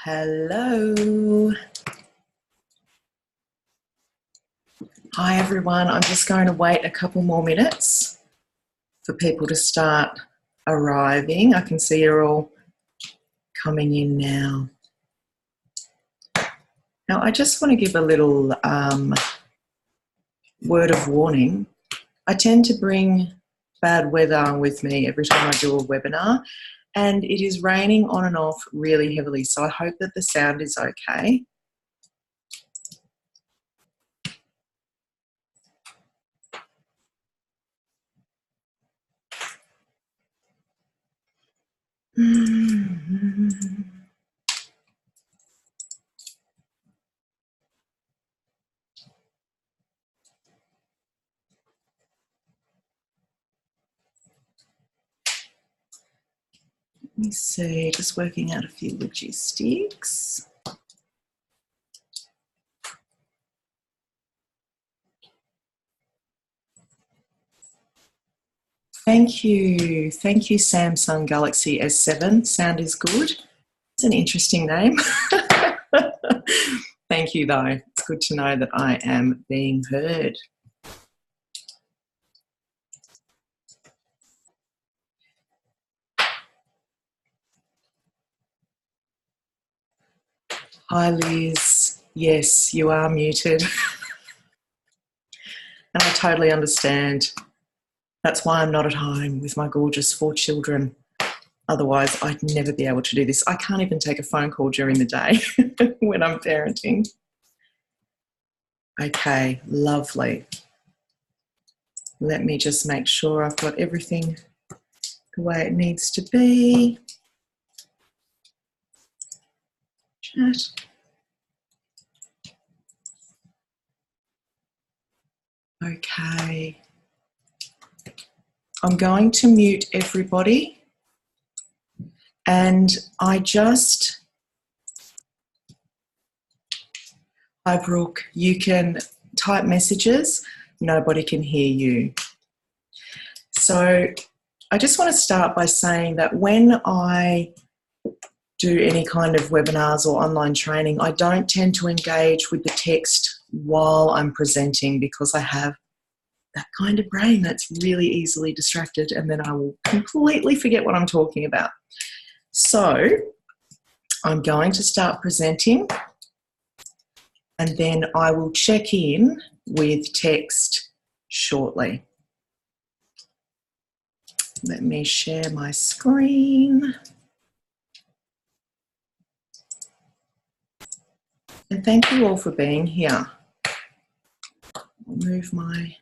Hello. Hi everyone, I'm just going to wait a couple more minutes for people to start arriving. I can see you're all coming in now. Now I just want to give a little word of warning. I tend to bring bad weather with me every time I do a webinar, and it is raining on and off really heavily, so I hope that the sound is okay. Let me see, just working out a few logistics. Thank you, Samsung Galaxy S7. Sound is good. It's an interesting name. Thank you, though. It's good to know that I am being heard. Hi, Liz. Yes, you are muted. And I totally understand. That's why I'm not at home with my gorgeous 4 children. Otherwise, I'd never be able to do this. I can't even take a phone call during the day when I'm parenting. Okay, lovely. Let me just make sure I've got everything the way it needs to be. Chat. Okay. I'm going to mute everybody. And hi, Brooke, you can type messages. Nobody can hear you. So I just want to start by saying that when I do any kind of webinars or online training, I don't tend to engage with the text while I'm presenting because I have that kind of brain that's really easily distracted, and then I will completely forget what I'm talking about. So I'm going to start presenting, and then I will check in with text shortly. Let me share my screen. And thank you all for being here. I'll move my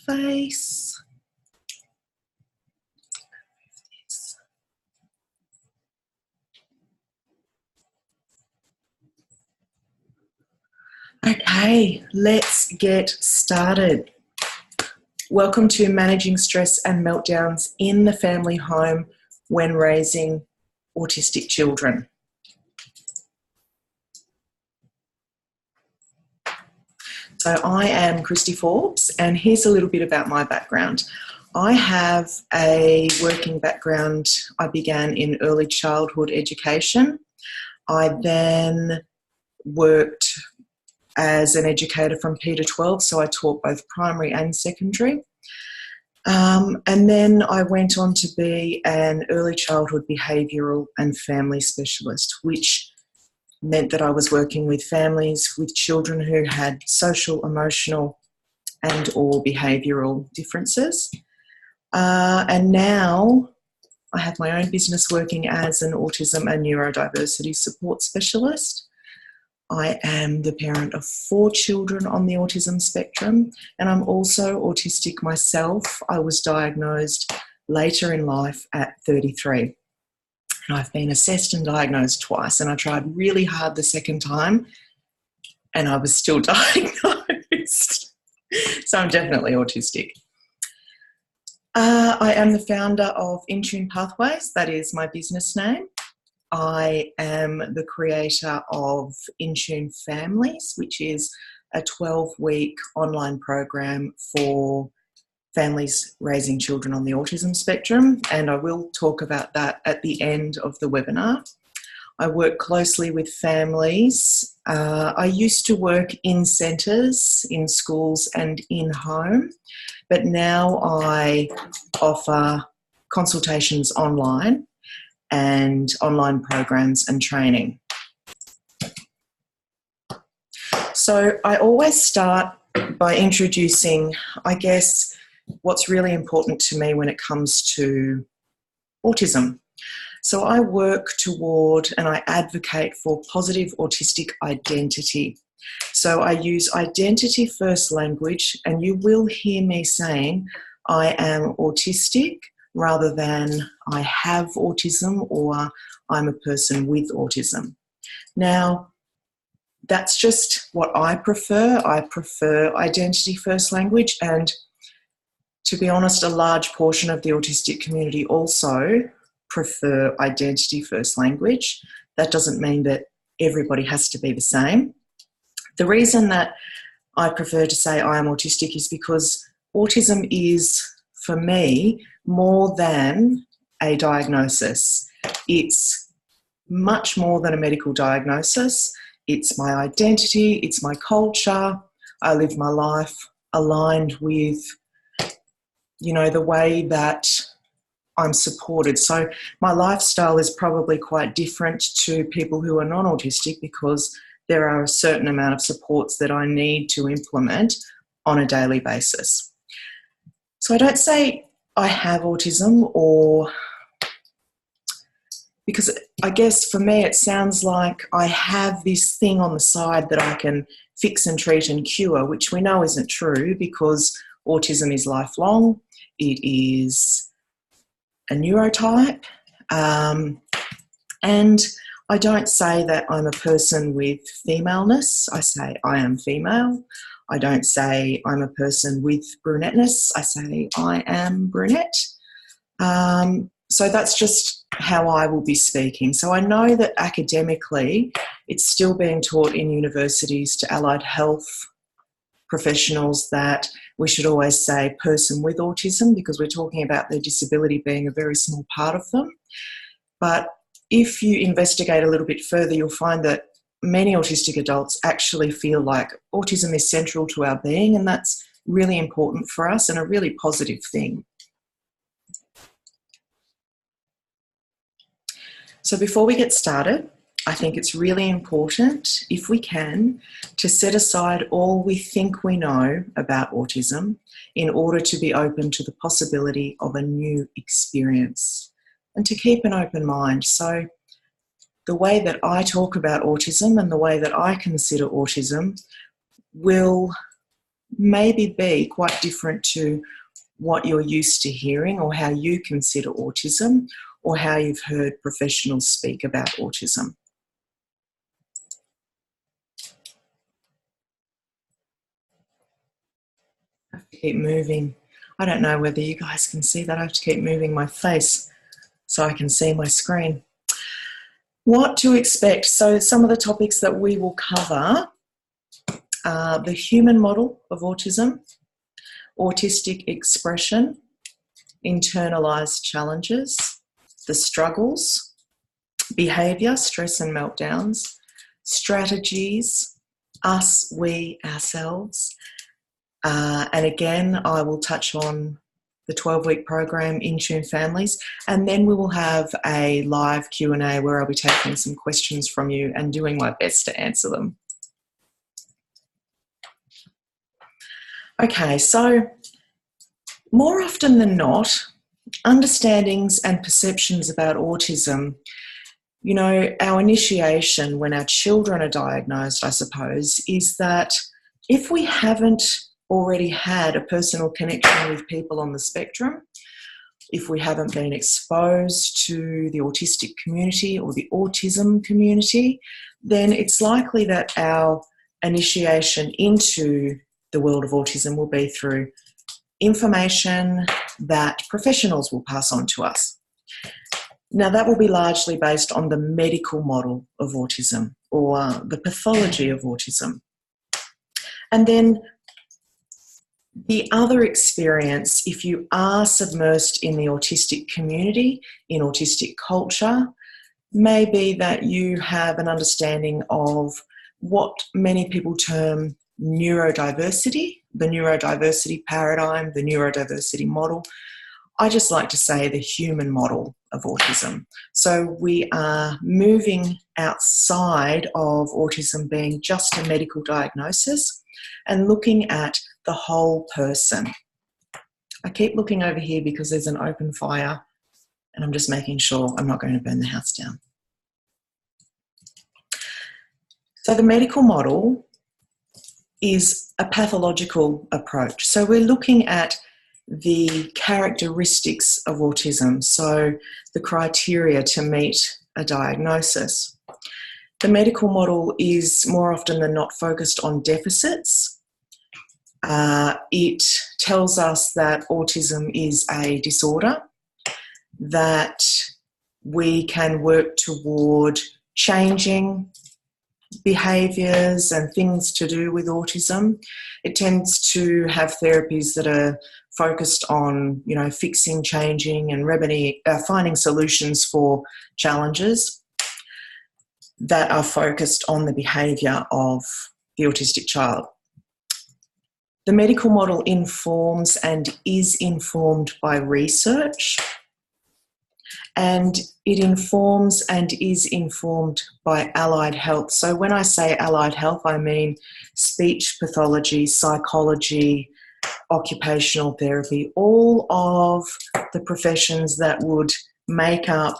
face. Okay, let's get started. Welcome to Managing Stress and Meltdowns in the Family Home when Raising Autistic Children. So I am Christy Forbes, and here's a little bit about my background. I have a working background. I began in early childhood education. I then worked as an educator from P to 12, so I taught both primary and secondary. And then I went on to be an early childhood behavioural and family specialist, which meant that I was working with families with children who had social, emotional and or behavioural differences. And now I have my own business working as an autism and neurodiversity support specialist. I am the parent of 4 children on the autism spectrum, and I'm also autistic myself. I was diagnosed later in life at 33. And I've been assessed and diagnosed twice, and I tried really hard the second time and I was still diagnosed. So I'm definitely autistic. I am the founder of Intune Pathways. That is my business name. I am the creator of Intune Families, which is a 12-week online program for families raising children on the autism spectrum, and I will talk about that at the end of the webinar. I work closely with families. I used to work in centres, in schools and in home, but now I offer consultations online and online programs and training. So I always start by introducing, I guess, what's really important to me when it comes to autism. So I work toward and I advocate for positive autistic identity. So I use identity first language, and you will hear me saying I am autistic rather than I have autism or I'm a person with autism. Now, that's just what I prefer. I prefer identity first language, and to be honest, a large portion of the autistic community also prefer identity first language. That doesn't mean that everybody has to be the same. The reason that I prefer to say I am autistic is because autism is, for me, more than a diagnosis. It's much more than a medical diagnosis. It's my identity, it's my culture. I live my life aligned with, the way that I'm supported. So my lifestyle is probably quite different to people who are non-autistic because there are a certain amount of supports that I need to implement on a daily basis. So I don't say I have autism, or because I guess for me it sounds like I have this thing on the side that I can fix and treat and cure, which we know isn't true because autism is lifelong. It is a neurotype, and I don't say that I'm a person with femaleness. I say I am female. I don't say I'm a person with brunetteness. I say I am brunette. So that's just how I will be speaking. So I know that academically it's still being taught in universities to allied health professionals that we should always say person with autism because we're talking about their disability being a very small part of them. But if you investigate a little bit further, you'll find that many autistic adults actually feel like autism is central to our being, and that's really important for us and a really positive thing. So before we get started, I think it's really important, if we can, to set aside all we think we know about autism in order to be open to the possibility of a new experience and to keep an open mind. So the way that I talk about autism and the way that I consider autism will maybe be quite different to what you're used to hearing or how you consider autism or how you've heard professionals speak about autism. I have to keep moving. I don't know whether you guys can see that. I have to keep moving my face so I can see my screen. What to expect? So some of the topics that we will cover are the human model of autism, autistic expression, internalised challenges, the struggles, behaviour, stress and meltdowns, strategies, us, we, ourselves. And again, I will touch on the 12-week program, In Tune Families, and then we will have a live Q&A where I'll be taking some questions from you and doing my best to answer them. Okay, so more often than not, understandings and perceptions about autism, our initiation when our children are diagnosed, I suppose, is that if we haven't already had a personal connection with people on the spectrum, if we haven't been exposed to the autistic community or the autism community, then it's likely that our initiation into the world of autism will be through information that professionals will pass on to us. Now, that will be largely based on the medical model of autism or the pathology of autism. And then the other experience, if you are submersed in the autistic community, in autistic culture, may be that you have an understanding of what many people term neurodiversity, the neurodiversity paradigm, the neurodiversity model. I just like to say the human model of autism. So we are moving outside of autism being just a medical diagnosis and looking at the whole person. I keep looking over here because there's an open fire and I'm just making sure I'm not going to burn the house down. So the medical model is a pathological approach. So we're looking at the characteristics of autism, so the criteria to meet a diagnosis. The medical model is more often than not focused on deficits. It tells us that autism is a disorder, that we can work toward changing behaviours and things to do with autism. It tends to have therapies that are focused on, fixing, changing and finding solutions for challenges that are focused on the behaviour of the autistic child. The medical model informs and is informed by research, and it informs and is informed by allied health. So when I say allied health, I mean speech pathology, psychology, occupational therapy, all of the professions that would make up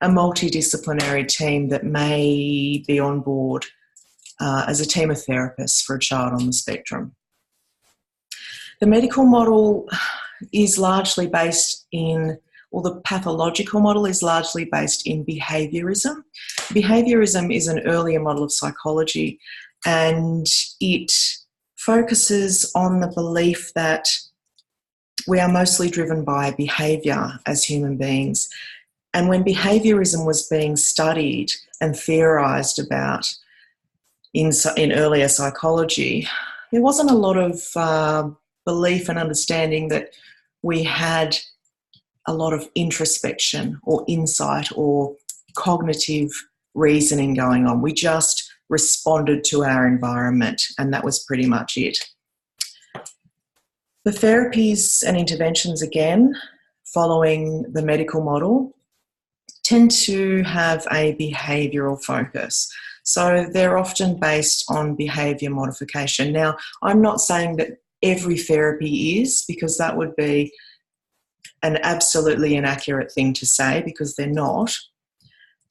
a multidisciplinary team that may be on board as a team of therapists for a child on the spectrum. The medical model is largely based in, or the pathological model is largely based in behaviourism. Behaviourism is an earlier model of psychology, and it focuses on the belief that we are mostly driven by behaviour as human beings. And when behaviourism was being studied and theorised about in earlier psychology, there wasn't a lot of belief and understanding that we had a lot of introspection or insight or cognitive reasoning going on. We just responded to our environment, and that was pretty much it. The therapies and interventions, again, following the medical model, tend to have a behavioural focus. So they're often based on behaviour modification. Now, I'm not saying that every therapy is, because that would be an absolutely inaccurate thing to say, because they're not.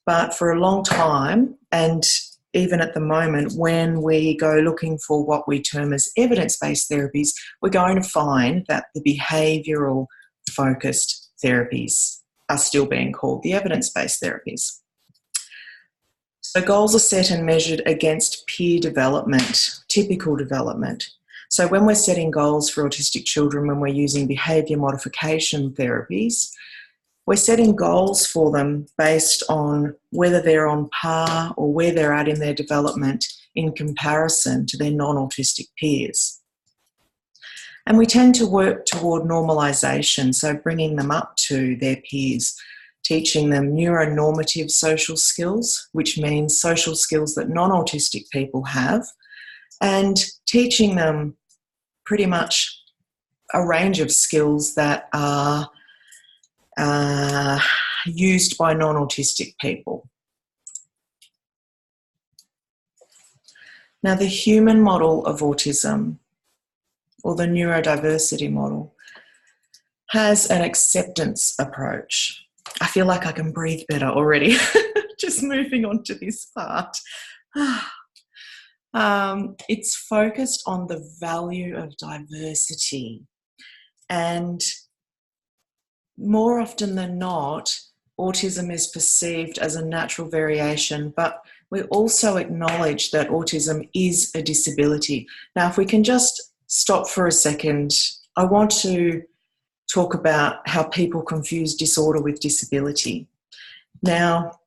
But for a long time, and even at the moment, when we go looking for what we term as evidence-based therapies, we're going to find that the behavioural focused therapies are still being called the evidence-based therapies. So goals are set and measured against peer development, typical development. So when we're setting goals for autistic children, when we're using behaviour modification therapies, we're setting goals for them based on whether they're on par or where they're at in their development in comparison to their non-autistic peers. And we tend to work toward normalisation, so bringing them up to their peers, teaching them neuronormative social skills, which means social skills that non-autistic people have, and teaching them pretty much a range of skills that are used by non-autistic people. Now, the human model of autism, or the neurodiversity model, has an acceptance approach. I feel like I can breathe better already, just moving on to this part. It's focused on the value of diversity, and more often than not, autism is perceived as a natural variation, but we also acknowledge that autism is a disability. Now, if we can just stop for a second, I want to talk about how people confuse disorder with disability. Now,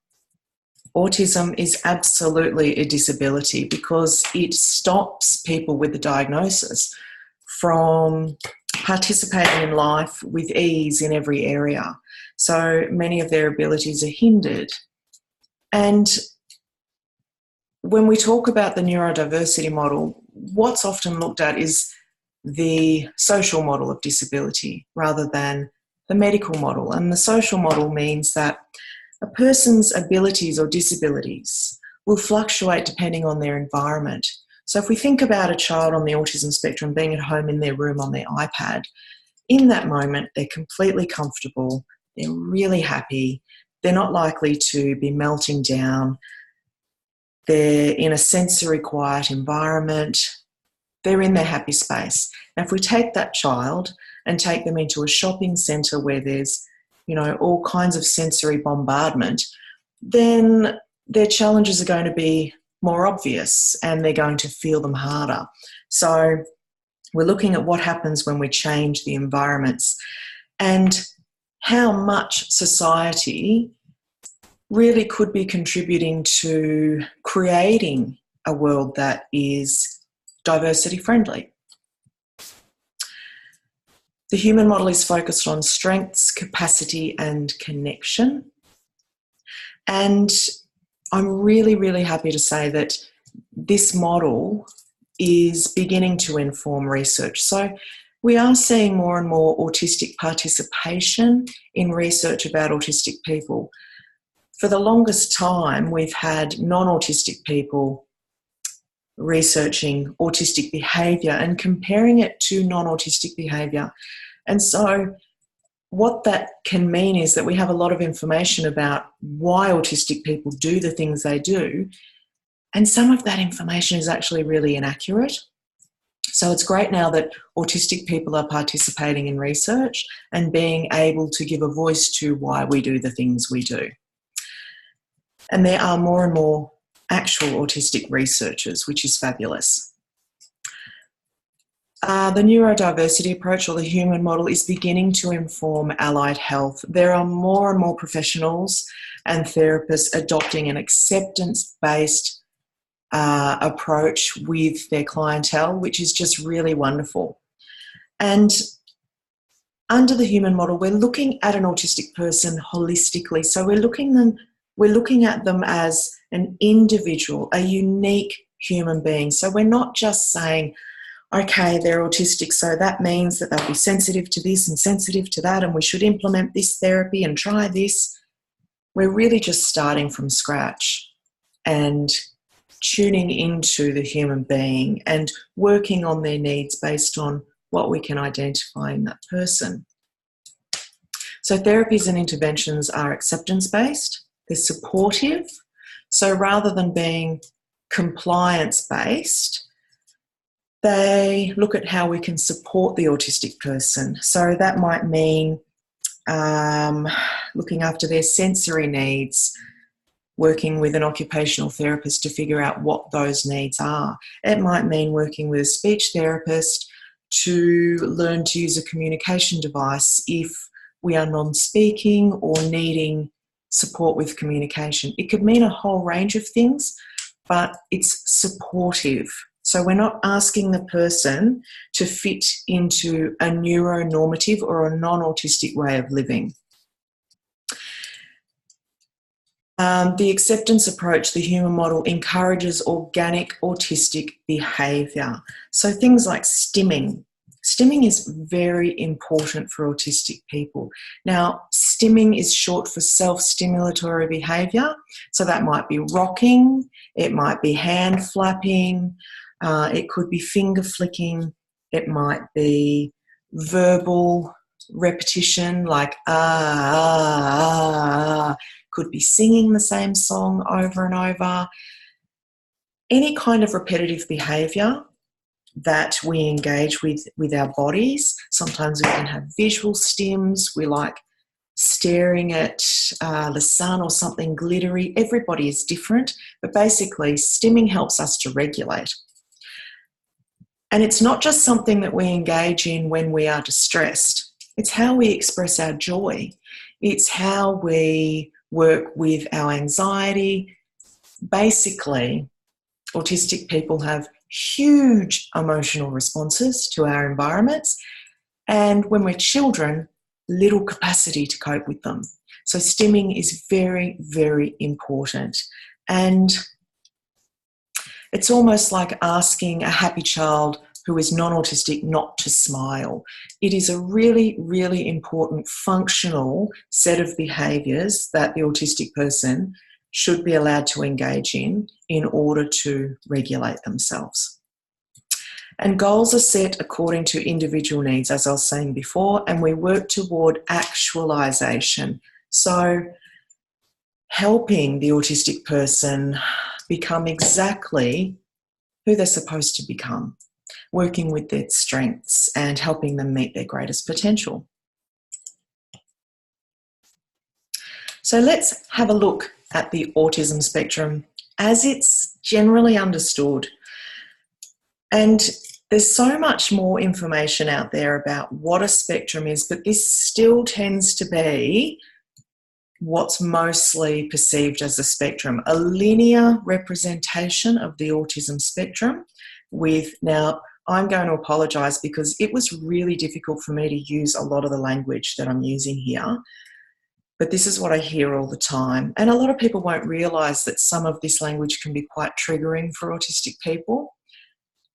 autism is absolutely a disability because it stops people with the diagnosis from participating in life with ease in every area. So many of their abilities are hindered. And when we talk about the neurodiversity model, what's often looked at is the social model of disability rather than the medical model. And the social model means that a person's abilities or disabilities will fluctuate depending on their environment. So if we think about a child on the autism spectrum being at home in their room on their iPad, in that moment, they're completely comfortable, they're really happy, they're not likely to be melting down, they're in a sensory quiet environment, they're in their happy space. Now, if we take that child and take them into a shopping centre where there's, all kinds of sensory bombardment, then their challenges are going to be more obvious and they're going to feel them harder. So we're looking at what happens when we change the environments and how much society really could be contributing to creating a world that is diversity friendly. The human model is focused on strengths, capacity, and connection. And I'm really, really happy to say that this model is beginning to inform research. So we are seeing more and more autistic participation in research about autistic people. For the longest time, we've had non-autistic people researching autistic behaviour and comparing it to non-autistic behaviour. And so what that can mean is that we have a lot of information about why autistic people do the things they do, and some of that information is actually really inaccurate. So it's great now that autistic people are participating in research and being able to give a voice to why we do the things we do. And there are more and more actual autistic researchers, which is fabulous. The neurodiversity approach, or the human model, is beginning to inform allied health. There are more and more professionals and therapists adopting an acceptance-based approach with their clientele, which is just really wonderful. And under the human model, we're looking at an autistic person holistically. So we're looking at them as an individual, a unique human being. So we're not just saying, okay, they're autistic, so that means that they'll be sensitive to this and sensitive to that, and we should implement this therapy and try this. We're really just starting from scratch and tuning into the human being and working on their needs based on what we can identify in that person. So therapies and interventions are acceptance-based, they're supportive. So rather than being compliance-based, they look at how we can support the autistic person. So that might mean looking after their sensory needs, working with an occupational therapist to figure out what those needs are. It might mean working with a speech therapist to learn to use a communication device if we are non-speaking or needing support with communication. It could mean a whole range of things, but it's supportive. So we're not asking the person to fit into a neuronormative or a non-autistic way of living. The acceptance approach, the human model, encourages organic autistic behaviour. So things like stimming. Stimming is very important for autistic people. Now, stimming is short for self-stimulatory behaviour. So that might be rocking, it might be hand flapping, it could be finger flicking, it might be verbal repetition like could be singing the same song over and over. Any kind of repetitive behaviour that we engage with our bodies. Sometimes we can have visual stims. We like staring at the sun or something glittery. Everybody is different, but basically stimming helps us to regulate. And it's not just something that we engage in when we are distressed. It's how we express our joy. It's how we work with our anxiety. Basically, autistic people have huge emotional responses to our environments. And when we're children, little capacity to cope with them. So stimming is very, very important. And it's almost like asking a happy child who is non-autistic not to smile. It is a really, really important functional set of behaviours that the autistic person should be allowed to engage in order to regulate themselves. And goals are set according to individual needs, as I was saying before, and we work toward actualisation. So helping the autistic person become exactly who they're supposed to become, working with their strengths and helping them meet their greatest potential. So let's have a look at the autism spectrum as it's generally understood. And there's so much more information out there about what a spectrum is, but this still tends to be what's mostly perceived as a spectrum, a linear representation of the autism spectrum with, now I'm going to apologise because it was really difficult for me to use a lot of the language that I'm using here, but this is what I hear all the time. And a lot of people won't realise that some of this language can be quite triggering for autistic people.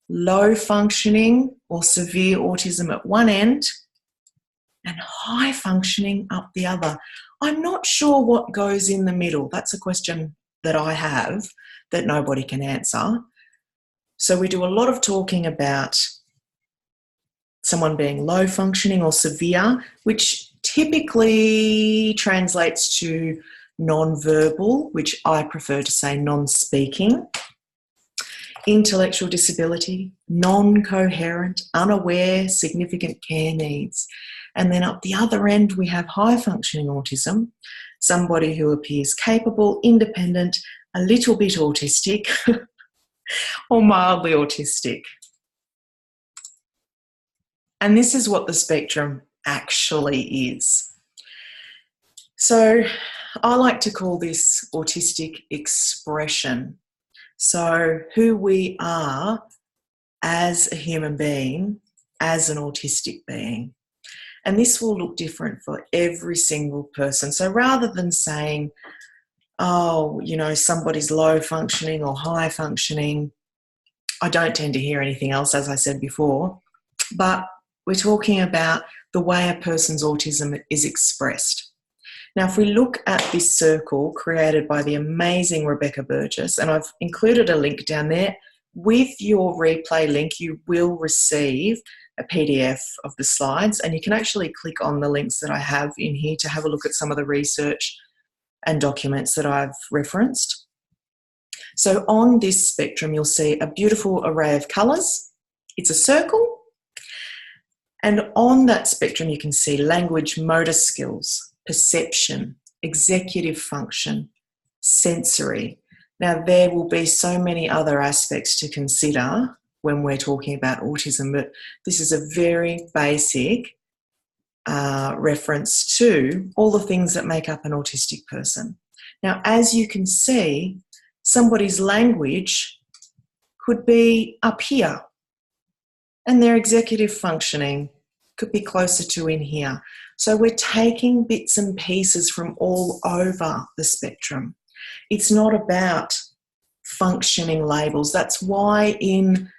Low functioning or severe autism at one end and high functioning up the other. I'm not sure what goes in the middle. That's a question that I have that nobody can answer. So we do a lot of talking about someone being low functioning or severe, which typically translates to non-verbal, which I prefer to say non-speaking, intellectual disability, non-coherent, unaware, significant care needs. And then up the other end, we have high-functioning autism, somebody who appears capable, independent, a little bit autistic, or mildly autistic. And this is what the spectrum actually is. So I like to call this autistic expression. So who we are as a human being, as an autistic being. And this will look different for every single person. So rather than saying, oh, you know, somebody's low functioning or high functioning, I don't tend to hear anything else, as I said before, but we're talking about the way a person's autism is expressed. Now, if we look at this circle created by the amazing Rebecca Burgess, and I've included a link down there, with your replay link, you will receive a PDF of the slides, and you can actually click on the links that I have in here to have a look at some of the research and documents that I've referenced. So on this spectrum, you'll see a beautiful array of colours. It's a circle. And on that spectrum, you can see language, motor skills, perception, executive function, sensory. Now, there will be so many other aspects to consider when we're talking about autism, but this is a very basic reference to all the things that make up an autistic person. Now, as you can see, somebody's language could be up here, and their executive functioning could be closer to in here. So we're taking bits and pieces from all over the spectrum. It's not about functioning labels. That's why in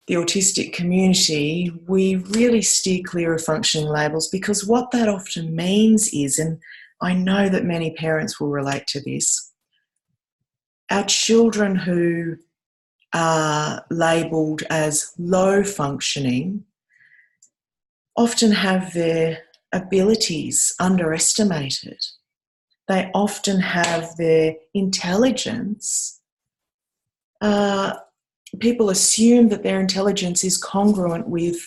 the autistic community, we really steer clear of functioning labels, because what that often means is, and I know that many parents will relate to this, our children who are labelled as low functioning often have their abilities underestimated. They often have their intelligence. People assume that their intelligence is congruent with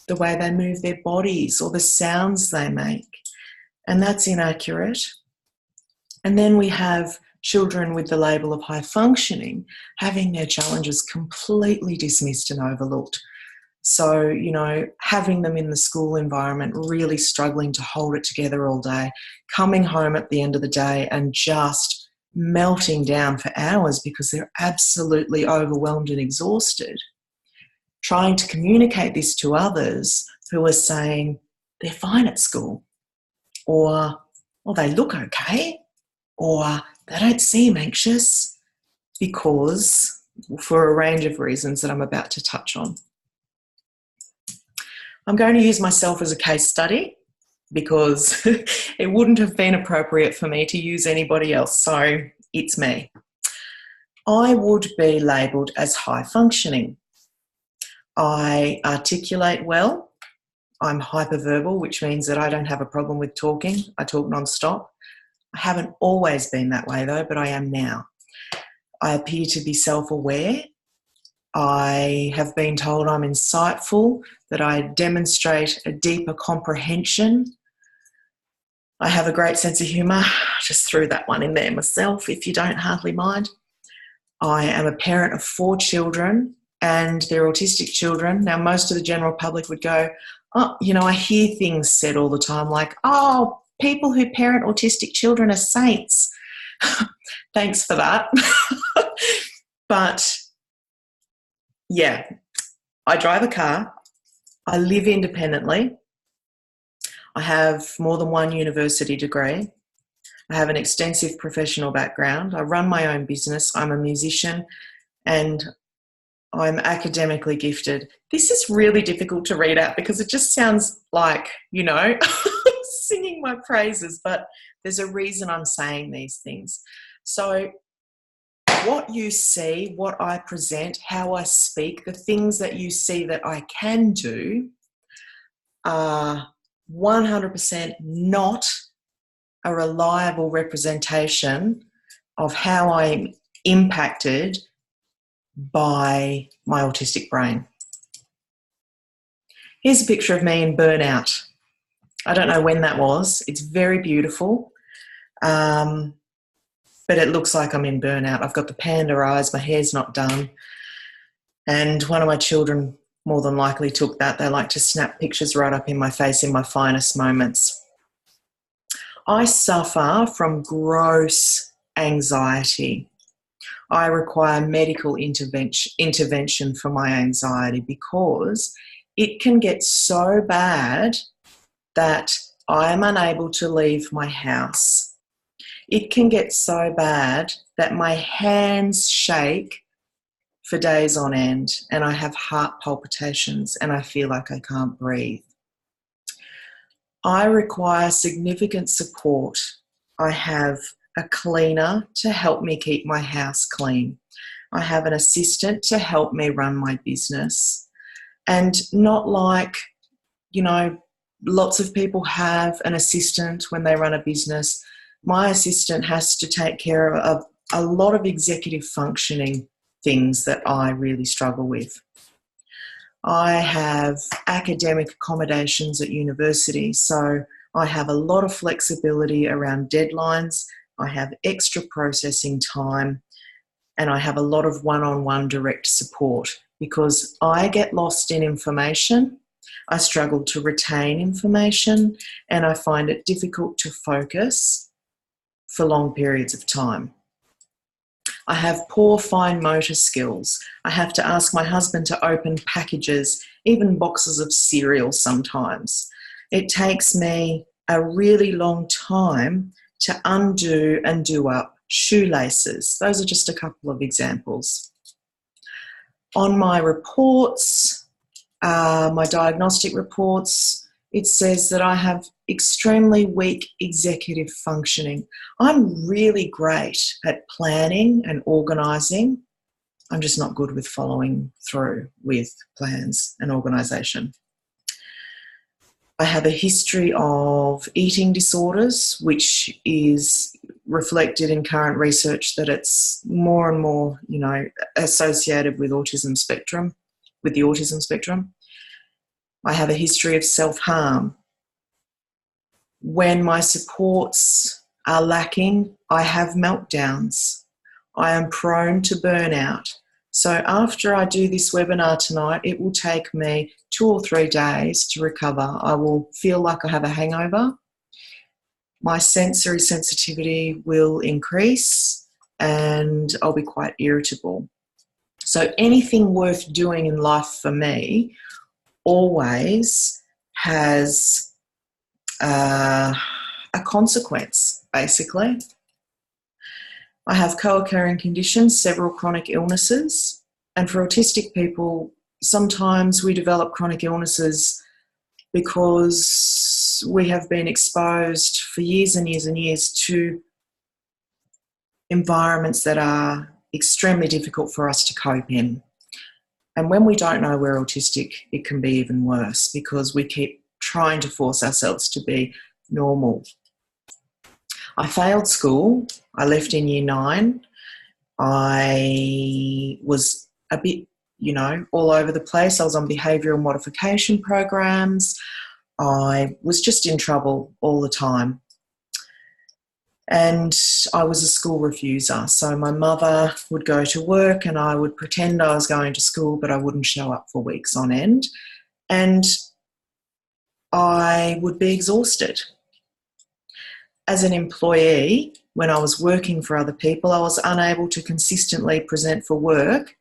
the way they move their bodies or the sounds they make, and that's inaccurate. And then we have children with the label of high functioning having their challenges completely dismissed and overlooked. So, you know, having them in the school environment really struggling to hold it together all day, coming home at the end of the day and just melting down for hours because they're absolutely overwhelmed and exhausted. Trying to communicate this to others who are saying they're fine at school, or, well, they look okay, or they don't seem anxious, because for a range of reasons that I'm about to touch on. I'm going to use myself as a case study because it wouldn't have been appropriate for me to use anybody else, so it's me. I would be labelled as high functioning. I articulate well. I'm hyperverbal, which means that I don't have a problem with talking. I talk non-stop. I haven't always been that way though, but I am now. I appear to be self-aware. I have been told I'm insightful, that I demonstrate a deeper comprehension. I have a great sense of humour. Just threw that one in there myself, if you don't hardly mind. I am a parent of 4 children, and they're autistic children. Now, most of the general public would go, oh, you know, I hear things said all the time like, oh, people who parent autistic children are saints. Thanks for that. But yeah, I drive a car. I live independently. I have more than 1 university degree. I have an extensive professional background. I run my own business. I'm a musician and I'm academically gifted. This is really difficult to read out because it just sounds like, you know, singing my praises, but there's a reason I'm saying these things. So what you see, what I present, how I speak, the things that you see that I can do are 100% not a reliable representation of how I'm impacted by my autistic brain. Here's a picture of me in burnout. I don't know when that was. It's very beautiful, but it looks like I'm in burnout. I've got the panda eyes, my hair's not done, and one of my children more than likely took that. They like to snap pictures right up in my face in my finest moments. I suffer from gross anxiety. I require medical intervention for my anxiety because it can get so bad that I am unable to leave my house. It can get so bad that my hands shake for days on end and I have heart palpitations and I feel like I can't breathe. I require significant support. I have a cleaner to help me keep my house clean. I have an assistant to help me run my business. And not like, you know, lots of people have an assistant when they run a business. My assistant has to take care of a lot of executive functioning things that I really struggle with. I have academic accommodations at university, so I have a lot of flexibility around deadlines. I have extra processing time, and I have a lot of one-on-one direct support because I get lost in information. I struggle to retain information, and I find it difficult to focus for long periods of time. I have poor fine motor skills. I have to ask my husband to open packages, even boxes of cereal sometimes. It takes me a really long time to undo and do up shoelaces. Those are just a couple of examples. On my reports, my diagnostic reports, it says that I have extremely weak executive functioning. I'm really great at planning and organising. I'm just not good with following through with plans and organisation. I have a history of eating disorders, which is reflected in current research that it's more and more, you know, associated with autism spectrum, with the autism spectrum. I have a history of self-harm. When my supports are lacking, I have meltdowns. I am prone to burnout. So after I do this webinar tonight, it will take me 2 or 3 days to recover. I will feel like I have a hangover. My sensory sensitivity will increase and I'll be quite irritable. So anything worth doing in life for me always has a consequence, basically. I have co-occurring conditions, several chronic illnesses, and for autistic people, sometimes we develop chronic illnesses because we have been exposed for years and years and years to environments that are extremely difficult for us to cope in. And when we don't know we're autistic, it can be even worse because we keep trying to force ourselves to be normal. I failed school. I left in year 9. I was a bit, all over the place. I was on behavioural modification programs. I was just in trouble all the time. And I was a school refuser. So my mother would go to work and I would pretend I was going to school, but I wouldn't show up for weeks on end. And I would be exhausted. As an employee, when I was working for other people, I was unable to consistently present for work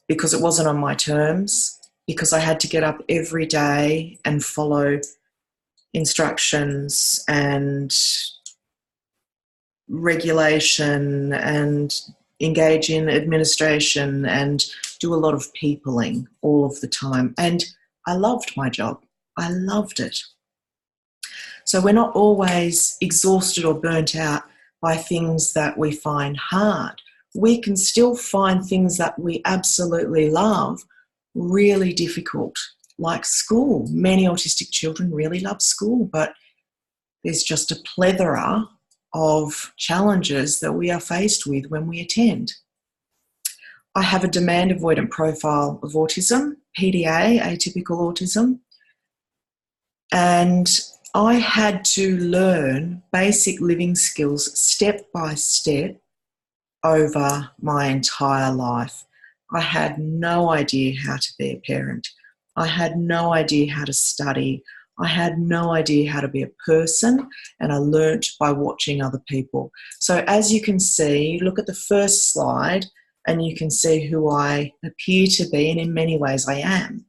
because it wasn't on my terms, because I had to get up every day and follow instructions and regulation and engage in administration and do a lot of peopling all of the time. And I loved my job. I loved it. So we're not always exhausted or burnt out by things that we find hard. We can still find things that we absolutely love really difficult, like school. Many autistic children really love school, but there's just a plethora of challenges that we are faced with when we attend. I have a demand avoidant profile of autism, PDA, atypical autism, and I had to learn basic living skills step by step over my entire life. I had no idea how to be a parent. I had no idea how to study. I had no idea how to be a person, and I learnt by watching other people. So as you can see, look at the first slide and you can see who I appear to be, and in many ways I am.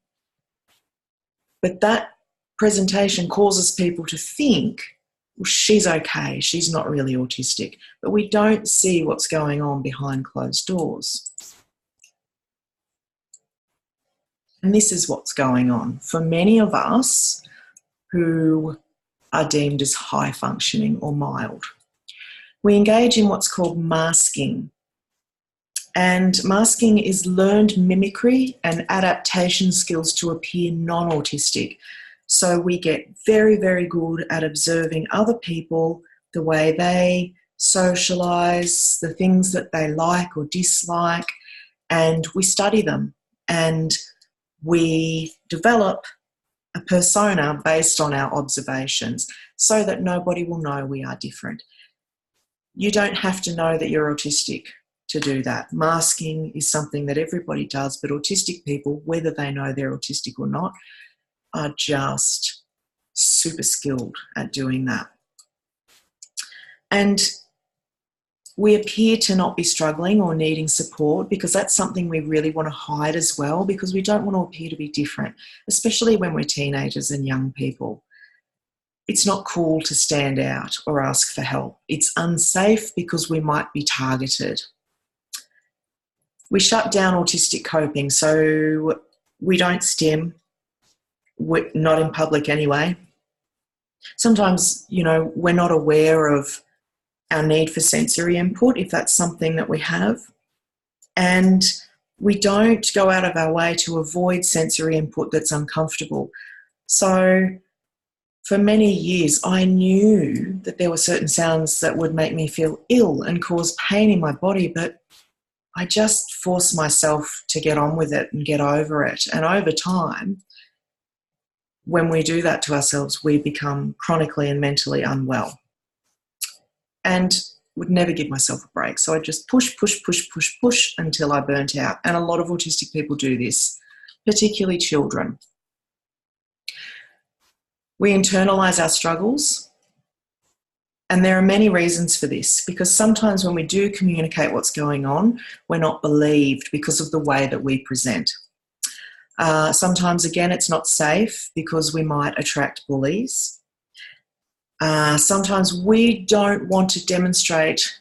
But that presentation causes people to think, well, she's okay, she's not really autistic. But we don't see what's going on behind closed doors. And this is what's going on. For many of us who are deemed as high functioning or mild, we engage in what's called masking. And masking is learned mimicry and adaptation skills to appear non-autistic. So we get very, very good at observing other people, the way they socialise, the things that they like or dislike, and we study them. And we develop a persona based on our observations so that nobody will know we are different. You don't have to know that you're autistic to do that. Masking is something that everybody does, but autistic people, whether they know they're autistic or not, are just super skilled at doing that. And we appear to not be struggling or needing support because that's something we really want to hide as well, because we don't want to appear to be different, especially when we're teenagers and young people. It's not cool to stand out or ask for help. It's unsafe because we might be targeted. We shut down autistic coping, so we don't stim. We're not in public anyway. Sometimes, we're not aware of our need for sensory input, if that's something that we have. And we don't go out of our way to avoid sensory input that's uncomfortable. So for many years, I knew that there were certain sounds that would make me feel ill and cause pain in my body, but I just forced myself to get on with it and get over it. And over time, when we do that to ourselves, we become chronically and mentally unwell. And would never give myself a break. So I just push until I burnt out. And a lot of autistic people do this, particularly children. We internalise our struggles. And there are many reasons for this, because sometimes when we do communicate what's going on, we're not believed because of the way that we present. Sometimes, again, it's not safe because we might attract bullies. Sometimes we don't want to demonstrate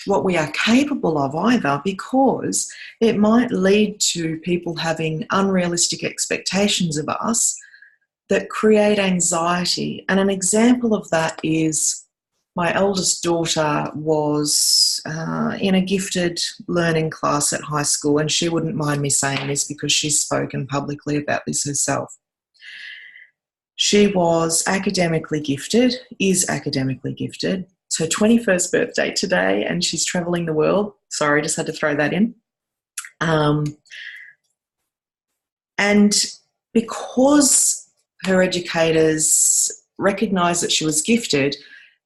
what we are capable of either, because it might lead to people having unrealistic expectations of us that create anxiety. And an example of that is my eldest daughter was in a gifted learning class at high school, and she wouldn't mind me saying this because she's spoken publicly about this herself. She was academically gifted, is academically gifted. It's her 21st birthday today, and she's travelling the world. Sorry, just had to throw that in. And because her educators recognised that she was gifted,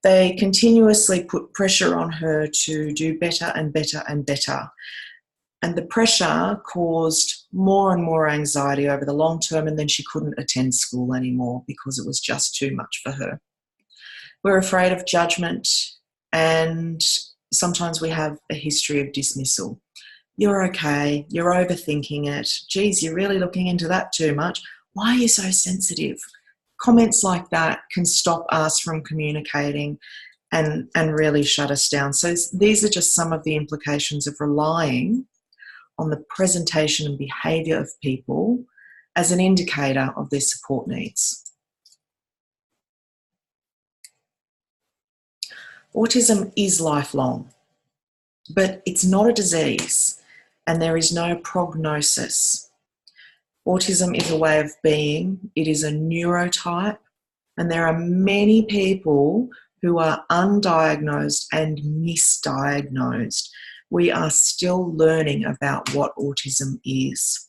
they continuously put pressure on her to do better and better and better. And the pressure caused more and more anxiety over the long term, and then she couldn't attend school anymore because it was just too much for her. We're afraid of judgment, and sometimes we have a history of dismissal. You're okay, you're overthinking it. Geez, you're really looking into that too much. Why are you so sensitive? Comments like that can stop us from communicating and really shut us down. So these are just some of the implications of relying on the presentation and behaviour of people as an indicator of their support needs. Autism is lifelong, but it's not a disease, and there is no prognosis. Autism is a way of being, it is a neurotype, and there are many people who are undiagnosed and misdiagnosed. We are still learning about what autism is.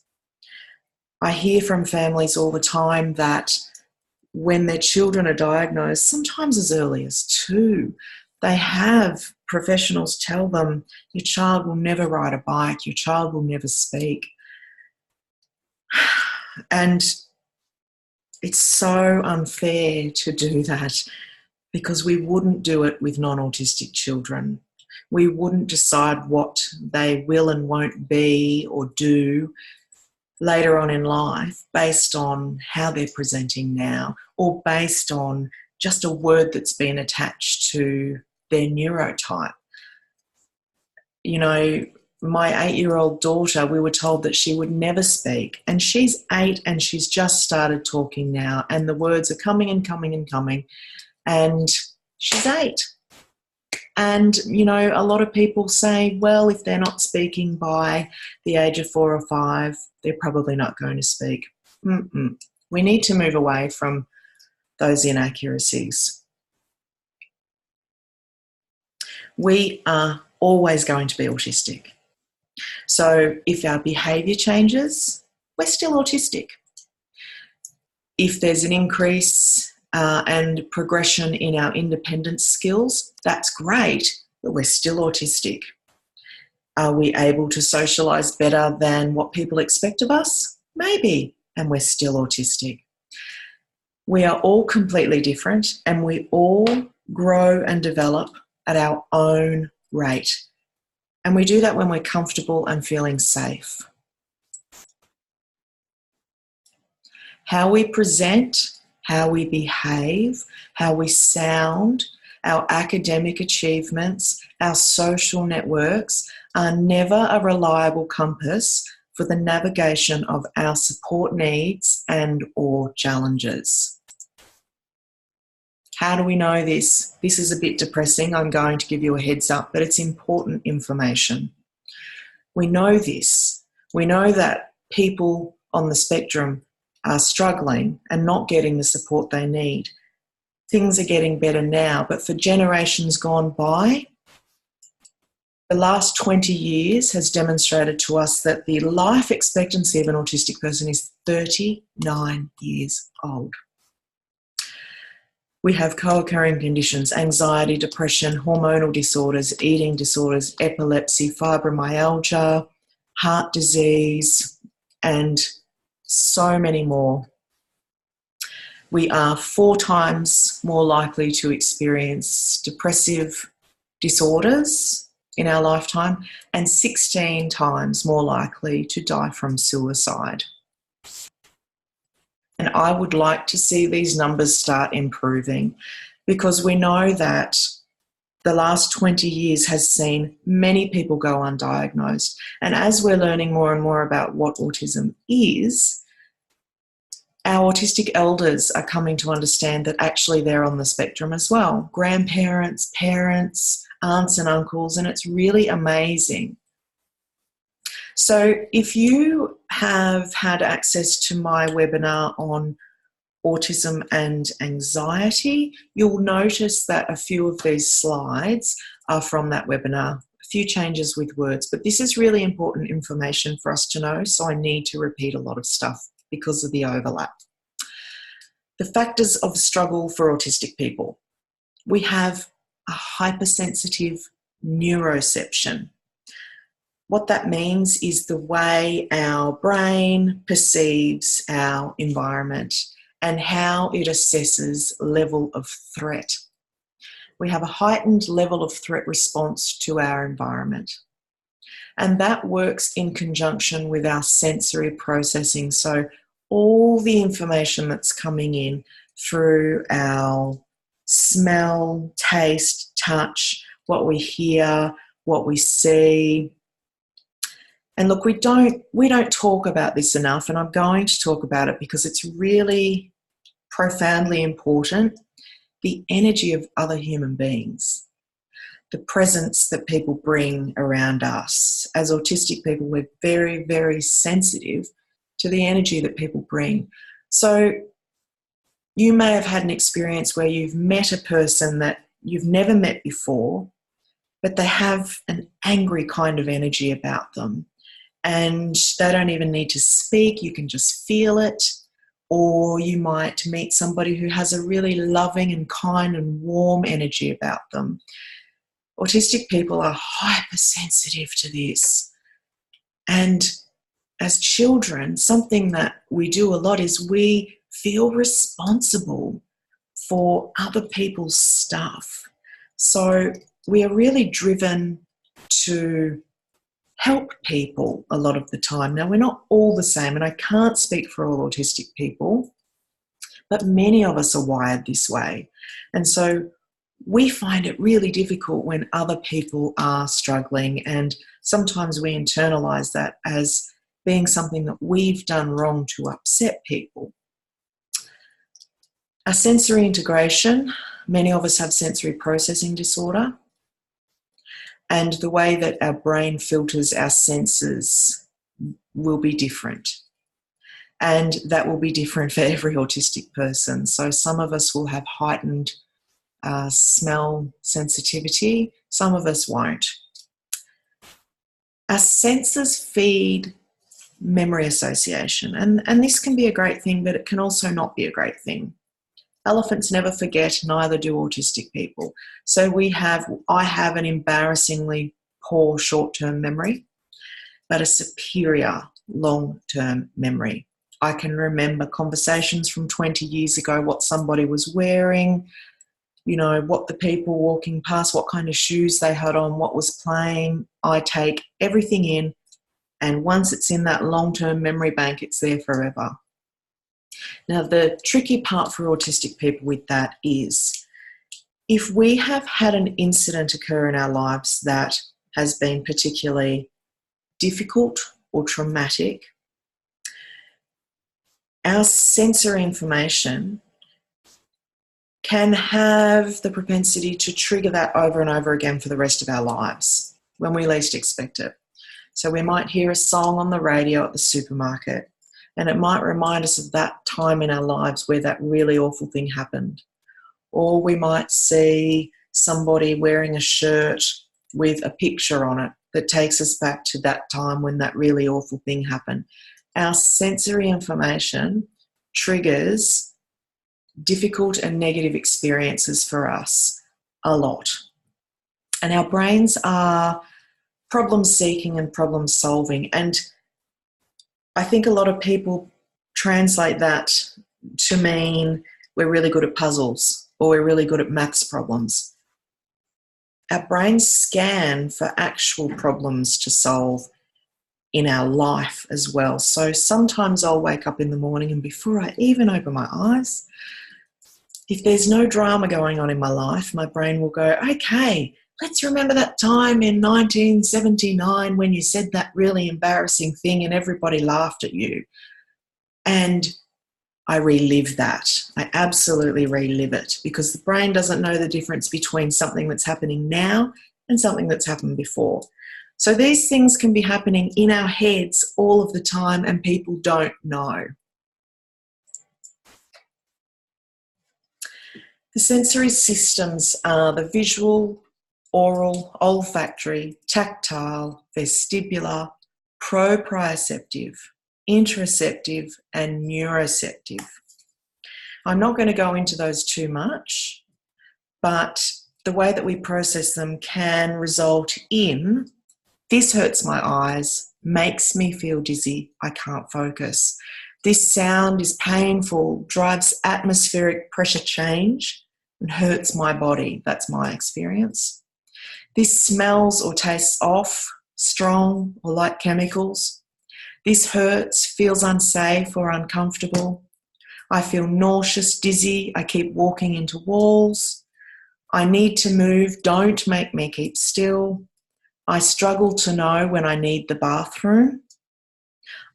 I hear from families all the time that when their children are diagnosed, sometimes as early as 2, they have professionals tell them, your child will never ride a bike, your child will never speak. And it's so unfair to do that, because we wouldn't do it with non-autistic children. We wouldn't decide what they will and won't be or do later on in life based on how they're presenting now, or based on just a word that's been attached to their neurotype. You know, my 8-year-old daughter, we were told that she would never speak, and she's 8 and she's just started talking now, and the words are coming and coming and coming, and she's 8. And, you know, a lot of people say, well, if they're not speaking by the age of 4 or 5, they're probably not going to speak. We need to move away from those inaccuracies. We are always going to be autistic. So if our behaviour changes, we're still autistic. If there's an increase and progression in our independence skills, that's great, but we're still autistic. Are we able to socialise better than what people expect of us? Maybe, and we're still autistic. We are all completely different, and we all grow and develop at our own rate. And we do that when we're comfortable and feeling safe. How we present, how we behave, how we sound, our academic achievements, our social networks are never a reliable compass for the navigation of our support needs and or challenges. How do we know this? This is a bit depressing. I'm going to give you a heads up, but it's important information. We know this. We know that people on the spectrum are struggling and not getting the support they need. Things are getting better now, but for generations gone by, the last 20 years has demonstrated to us that the life expectancy of an autistic person is 39 years old. We have co-occurring conditions: anxiety, depression, hormonal disorders, eating disorders, epilepsy, fibromyalgia, heart disease, and so many more. We are 4 times more likely to experience depressive disorders in our lifetime, and 16 times more likely to die from suicide. And I would like to see these numbers start improving, because we know that the last 20 years has seen many people go undiagnosed. And as we're learning more and more about what autism is, our autistic elders are coming to understand that actually they're on the spectrum as well. Grandparents, parents, aunts and uncles, and it's really amazing. So if you have had access to my webinar on autism and anxiety, you'll notice that a few of these slides are from that webinar. A few changes with words, but this is really important information for us to know, so I need to repeat a lot of stuff because of the overlap. The factors of struggle for autistic people. We have a hypersensitive neuroception. What that means is the way our brain perceives our environment and how it assesses level of threat. We have a heightened level of threat response to our environment. And that works in conjunction with our sensory processing. So all the information that's coming in through our smell, taste, touch, what we hear, what we see. And look, we don't talk about this enough, and I'm going to talk about it because it's really profoundly important. The energy of other human beings, the presence that people bring around us. As autistic people, we're very, very sensitive to the energy that people bring. So you may have had an experience where you've met a person that you've never met before, but they have an angry kind of energy about them. And they don't even need to speak, you can just feel it. Or you might meet somebody who has a really loving and kind and warm energy about them. Autistic people are hypersensitive to this. And as children, something that we do a lot is we feel responsible for other people's stuff. So we are really driven to help people a lot of the time. Now, we're not all the same, and I can't speak for all autistic people, but many of us are wired this way. And so we find it really difficult when other people are struggling, and sometimes we internalise that as being something that we've done wrong to upset people. Our sensory integration, many of us have sensory processing disorder. And the way that our brain filters our senses will be different. And that will be different for every autistic person. So some of us will have heightened smell sensitivity. Some of us won't. Our senses feed memory association. And this can be a great thing, but it can also not be a great thing. Elephants never forget, neither do autistic people. So I have an embarrassingly poor short-term memory, but a superior long-term memory. I can remember conversations from 20 years ago, what somebody was wearing, what the people walking past, what kind of shoes they had on, what was playing. I take everything in, and once it's in that long-term memory bank, it's there forever. Now, the tricky part for autistic people with that is if we have had an incident occur in our lives that has been particularly difficult or traumatic, our sensory information can have the propensity to trigger that over and over again for the rest of our lives when we least expect it. So we might hear a song on the radio at the supermarket, and it might remind us of that time in our lives where that really awful thing happened. Or we might see somebody wearing a shirt with a picture on it that takes us back to that time when that really awful thing happened. Our sensory information triggers difficult and negative experiences for us a lot. And our brains are problem-seeking and problem-solving. And I think a lot of people translate that to mean we're really good at puzzles or we're really good at maths problems. Our brains scan for actual problems to solve. in our life as well. So sometimes I'll wake up in the morning and before I even open my eyes, if there's no drama going on in my life, my brain will go, okay, let's remember that time in 1979 when you said that really embarrassing thing and everybody laughed at you. And I relive that. I absolutely relive it because the brain doesn't know the difference between something that's happening now and something that's happened before. So these things can be happening in our heads all of the time and people don't know. The sensory systems are the visual, oral, olfactory, tactile, vestibular, proprioceptive, interoceptive, and neuroceptive. I'm not going to go into those too much, but the way that we process them can result in, this hurts my eyes, makes me feel dizzy, I can't focus. This sound is painful, drives atmospheric pressure change and hurts my body. That's my experience. This smells or tastes off, strong or like chemicals. This hurts, feels unsafe or uncomfortable. I feel nauseous, dizzy. I keep walking into walls. I need to move. Don't make me keep still. I struggle to know when I need the bathroom.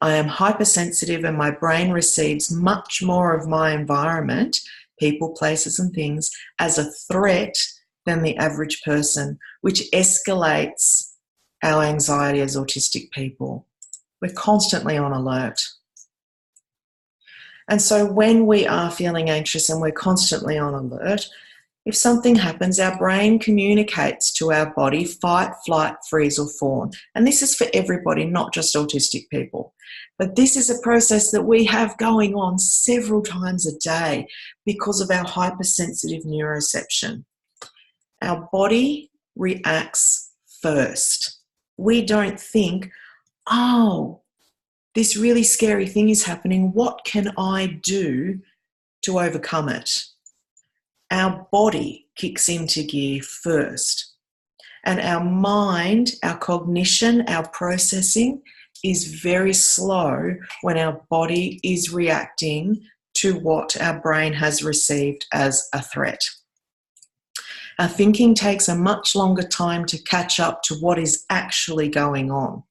I am hypersensitive and my brain receives much more of my environment, people, places and things, as a threat than the average person, which escalates our anxiety as autistic people. We're constantly on alert. And so when we are feeling anxious and we're constantly on alert, if something happens, our brain communicates to our body, fight, flight, freeze or fawn. And this is for everybody, not just autistic people. But this is a process that we have going on several times a day because of our hypersensitive neuroception. Our body reacts first. We don't think, oh, this really scary thing is happening. What can I do to overcome it? Our body kicks into gear first. And our mind, our cognition, our processing is very slow when our body is reacting to what our brain has received as a threat. Our thinking takes a much longer time to catch up to what is actually going on.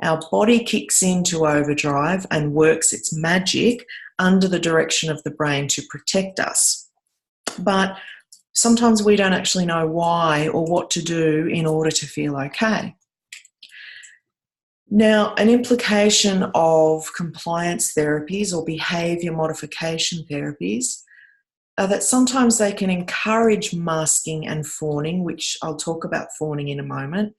Our body kicks into overdrive and works its magic under the direction of the brain to protect us. But sometimes we don't actually know why or what to do in order to feel okay. Now, an implication of compliance therapies or behaviour modification therapies are that sometimes they can encourage masking and fawning, which I'll talk about fawning in a moment,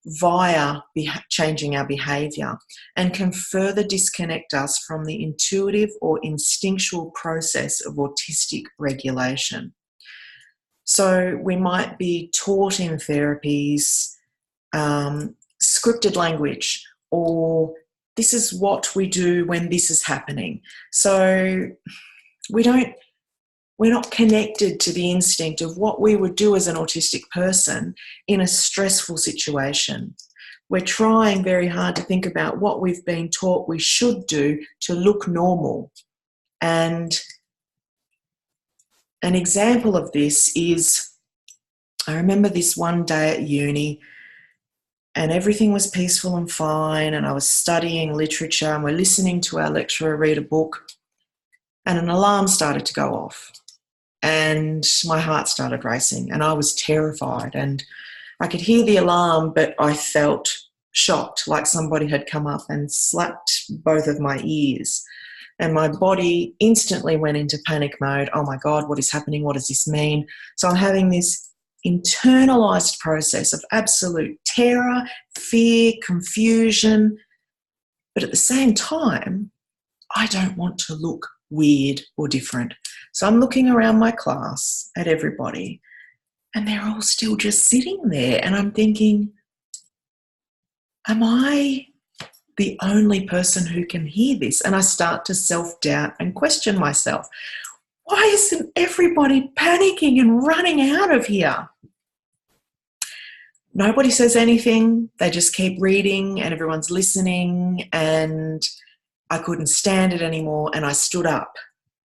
via changing our behaviour, and can further disconnect us from the intuitive or instinctual process of autistic regulation. So we might be taught in therapies scripted language, or this is what we do when this is happening. So we're not connected to the instinct of what we would do as an autistic person in a stressful situation. We're trying very hard to think about what we've been taught we should do to look normal. And an example of this is, I remember this one day at uni and everything was peaceful and fine and I was studying literature and we're listening to our lecturer read a book and an alarm started to go off. And my heart started racing and I was terrified and I could hear the alarm, but I felt shocked, like somebody had come up and slapped both of my ears. And my body instantly went into panic mode. Oh my God, what is happening? What does this mean? So I'm having this internalized process of absolute terror, fear, confusion. But at the same time, I don't want to look weird or different. So I'm looking around my class at everybody and they're all still just sitting there and I'm thinking, am I the only person who can hear this? And I start to self-doubt and question myself. Why isn't everybody panicking and running out of here? nobody says anything. They just keep reading and everyone's listening, and I couldn't stand it anymore, and I stood up.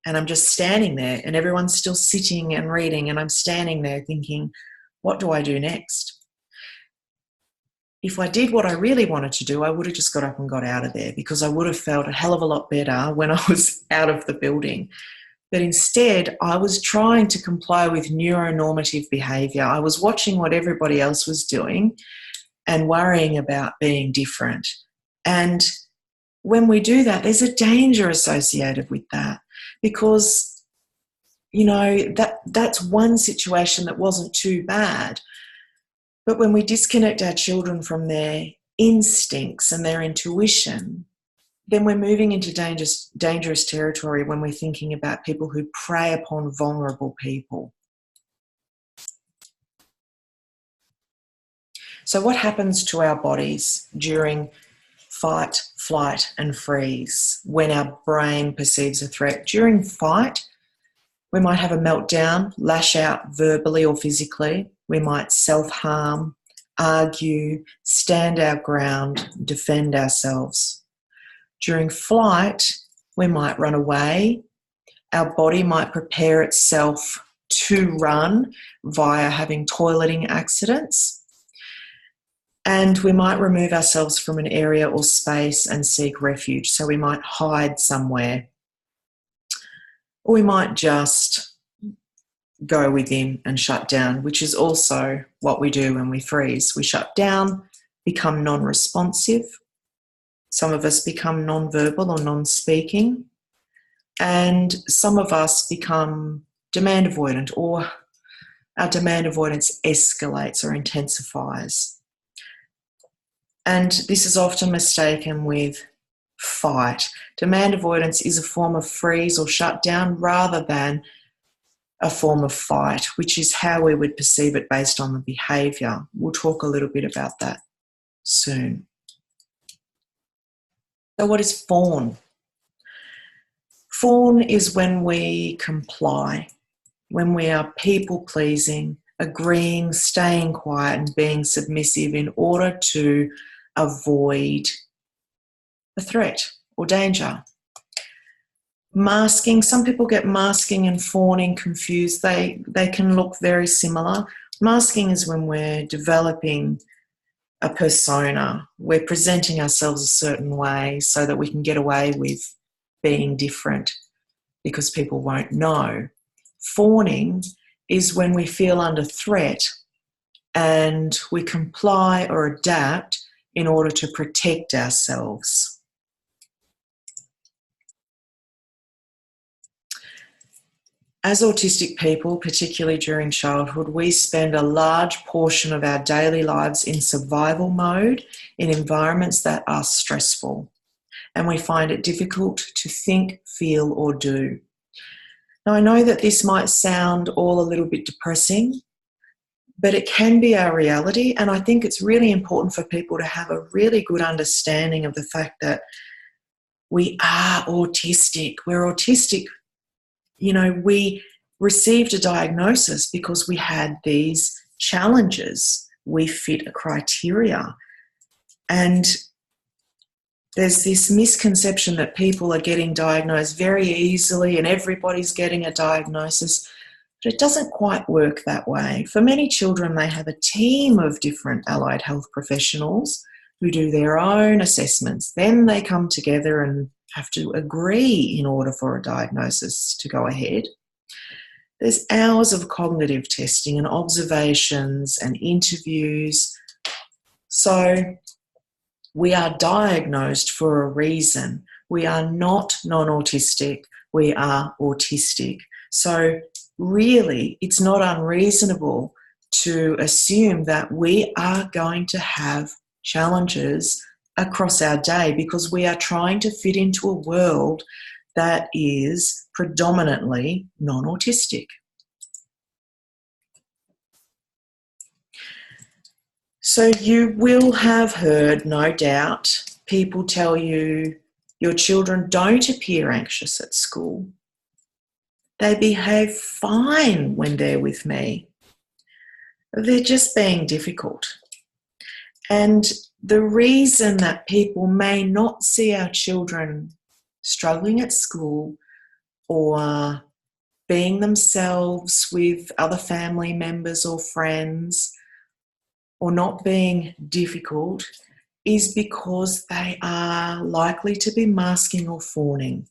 And I'm just standing there and everyone's still sitting and reading, and I'm standing there thinking, what do I do next? If I did what I really wanted to do, I would have just got up and got out of there, because I would have felt a hell of a lot better when I was out of the building. But instead, I was trying to comply with neuronormative behaviour. I was watching what everybody else was doing and worrying about being different. And when we do that, there's a danger associated with that, because, that's one situation that wasn't too bad. But when we disconnect our children from their instincts and their intuition, then we're moving into dangerous territory when we're thinking about people who prey upon vulnerable people. So what happens to our bodies during fight, flight, and freeze when our brain perceives a threat? During fight, we might have a meltdown, lash out verbally or physically. We might self-harm, argue, stand our ground, defend ourselves. During flight, we might run away. Our body might prepare itself to run via having toileting accidents. And we might remove ourselves from an area or space and seek refuge. So we might hide somewhere. Or we might just go within and shut down, which is also what we do when we freeze. We shut down, become non-responsive. Some of us become non-verbal or non-speaking. And some of us become demand avoidant, or our demand avoidance escalates or intensifies. And this is often mistaken with fight. Demand avoidance is a form of freeze or shutdown rather than a form of fight, which is how we would perceive it based on the behaviour. We'll talk a little bit about that soon. So what is fawn? Fawn is when we comply, when we are people-pleasing, agreeing, staying quiet and being submissive in order to avoid a threat or danger. Masking, some people get masking and fawning confused. They can look very similar. Masking is when we're developing a persona. We're presenting ourselves a certain way so that we can get away with being different because people won't know. Fawning is when we feel under threat and we comply or adapt in order to protect ourselves. As autistic people, particularly during childhood, we spend a large portion of our daily lives in survival mode in environments that are stressful, and we find it difficult to think, feel, or do. Now, I know that this might sound all a little bit depressing, but it can be our reality, and I think it's really important for people to have a really good understanding of the fact that we are autistic. We're autistic. We received a diagnosis because we had these challenges. We fit a criteria. And there's this misconception that people are getting diagnosed very easily and everybody's getting a diagnosis, but it doesn't quite work that way. For many children, they have a team of different allied health professionals who do their own assessments. Then they come together and have to agree in order for a diagnosis to go ahead. There's hours of cognitive testing and observations and interviews. So we are diagnosed for a reason. We are not non-autistic, we are autistic. So really, it's not unreasonable to assume that we are going to have challenges across our day because we are trying to fit into a world that is predominantly non-autistic. So you will have heard, no doubt, people tell you your children don't appear anxious at school. They behave fine when they're with me. They're just being difficult. And the reason that people may not see our children struggling at school or being themselves with other family members or friends or not being difficult is because they are likely to be masking or fawning.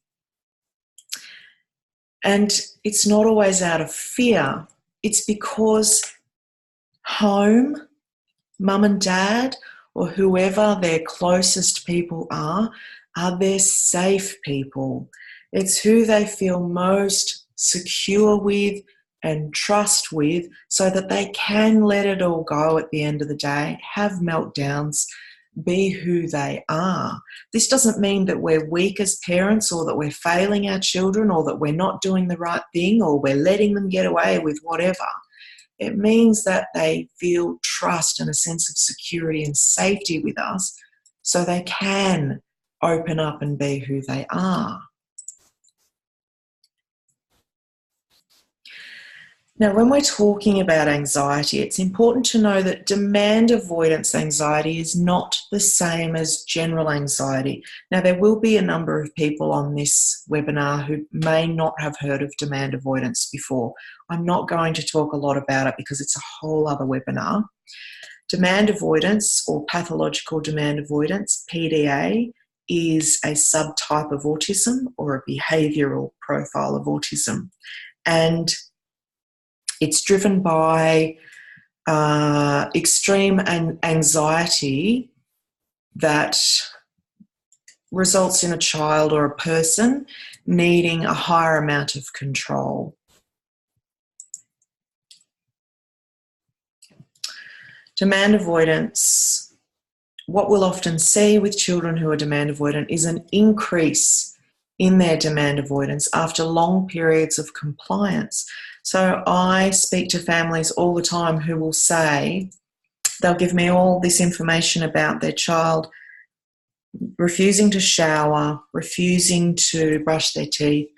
And it's not always out of fear. It's because home, mum and dad, or whoever their closest people are their safe people. It's who they feel most secure with and trust with, so that they can let it all go at the end of the day, have meltdowns, be who they are. This doesn't mean that we're weak as parents, or that we're failing our children, or that we're not doing the right thing, or we're letting them get away with whatever. It means that they feel trust and a sense of security and safety with us, so they can open up and be who they are. Now, when we're talking about anxiety, it's important to know that demand avoidance anxiety is not the same as general anxiety. Now, there will be a number of people on this webinar who may not have heard of demand avoidance before. I'm not going to talk a lot about it because it's a whole other webinar. Demand avoidance, or pathological demand avoidance, PDA, is a subtype of autism, or a behavioural profile of autism. And it's driven by extreme anxiety that results in a child or a person needing a higher amount of control. Demand avoidance, what we'll often see with children who are demand avoidant is an increase in their demand avoidance after long periods of compliance. So I speak to families all the time who will say, they'll give me all this information about their child refusing to shower, refusing to brush their teeth,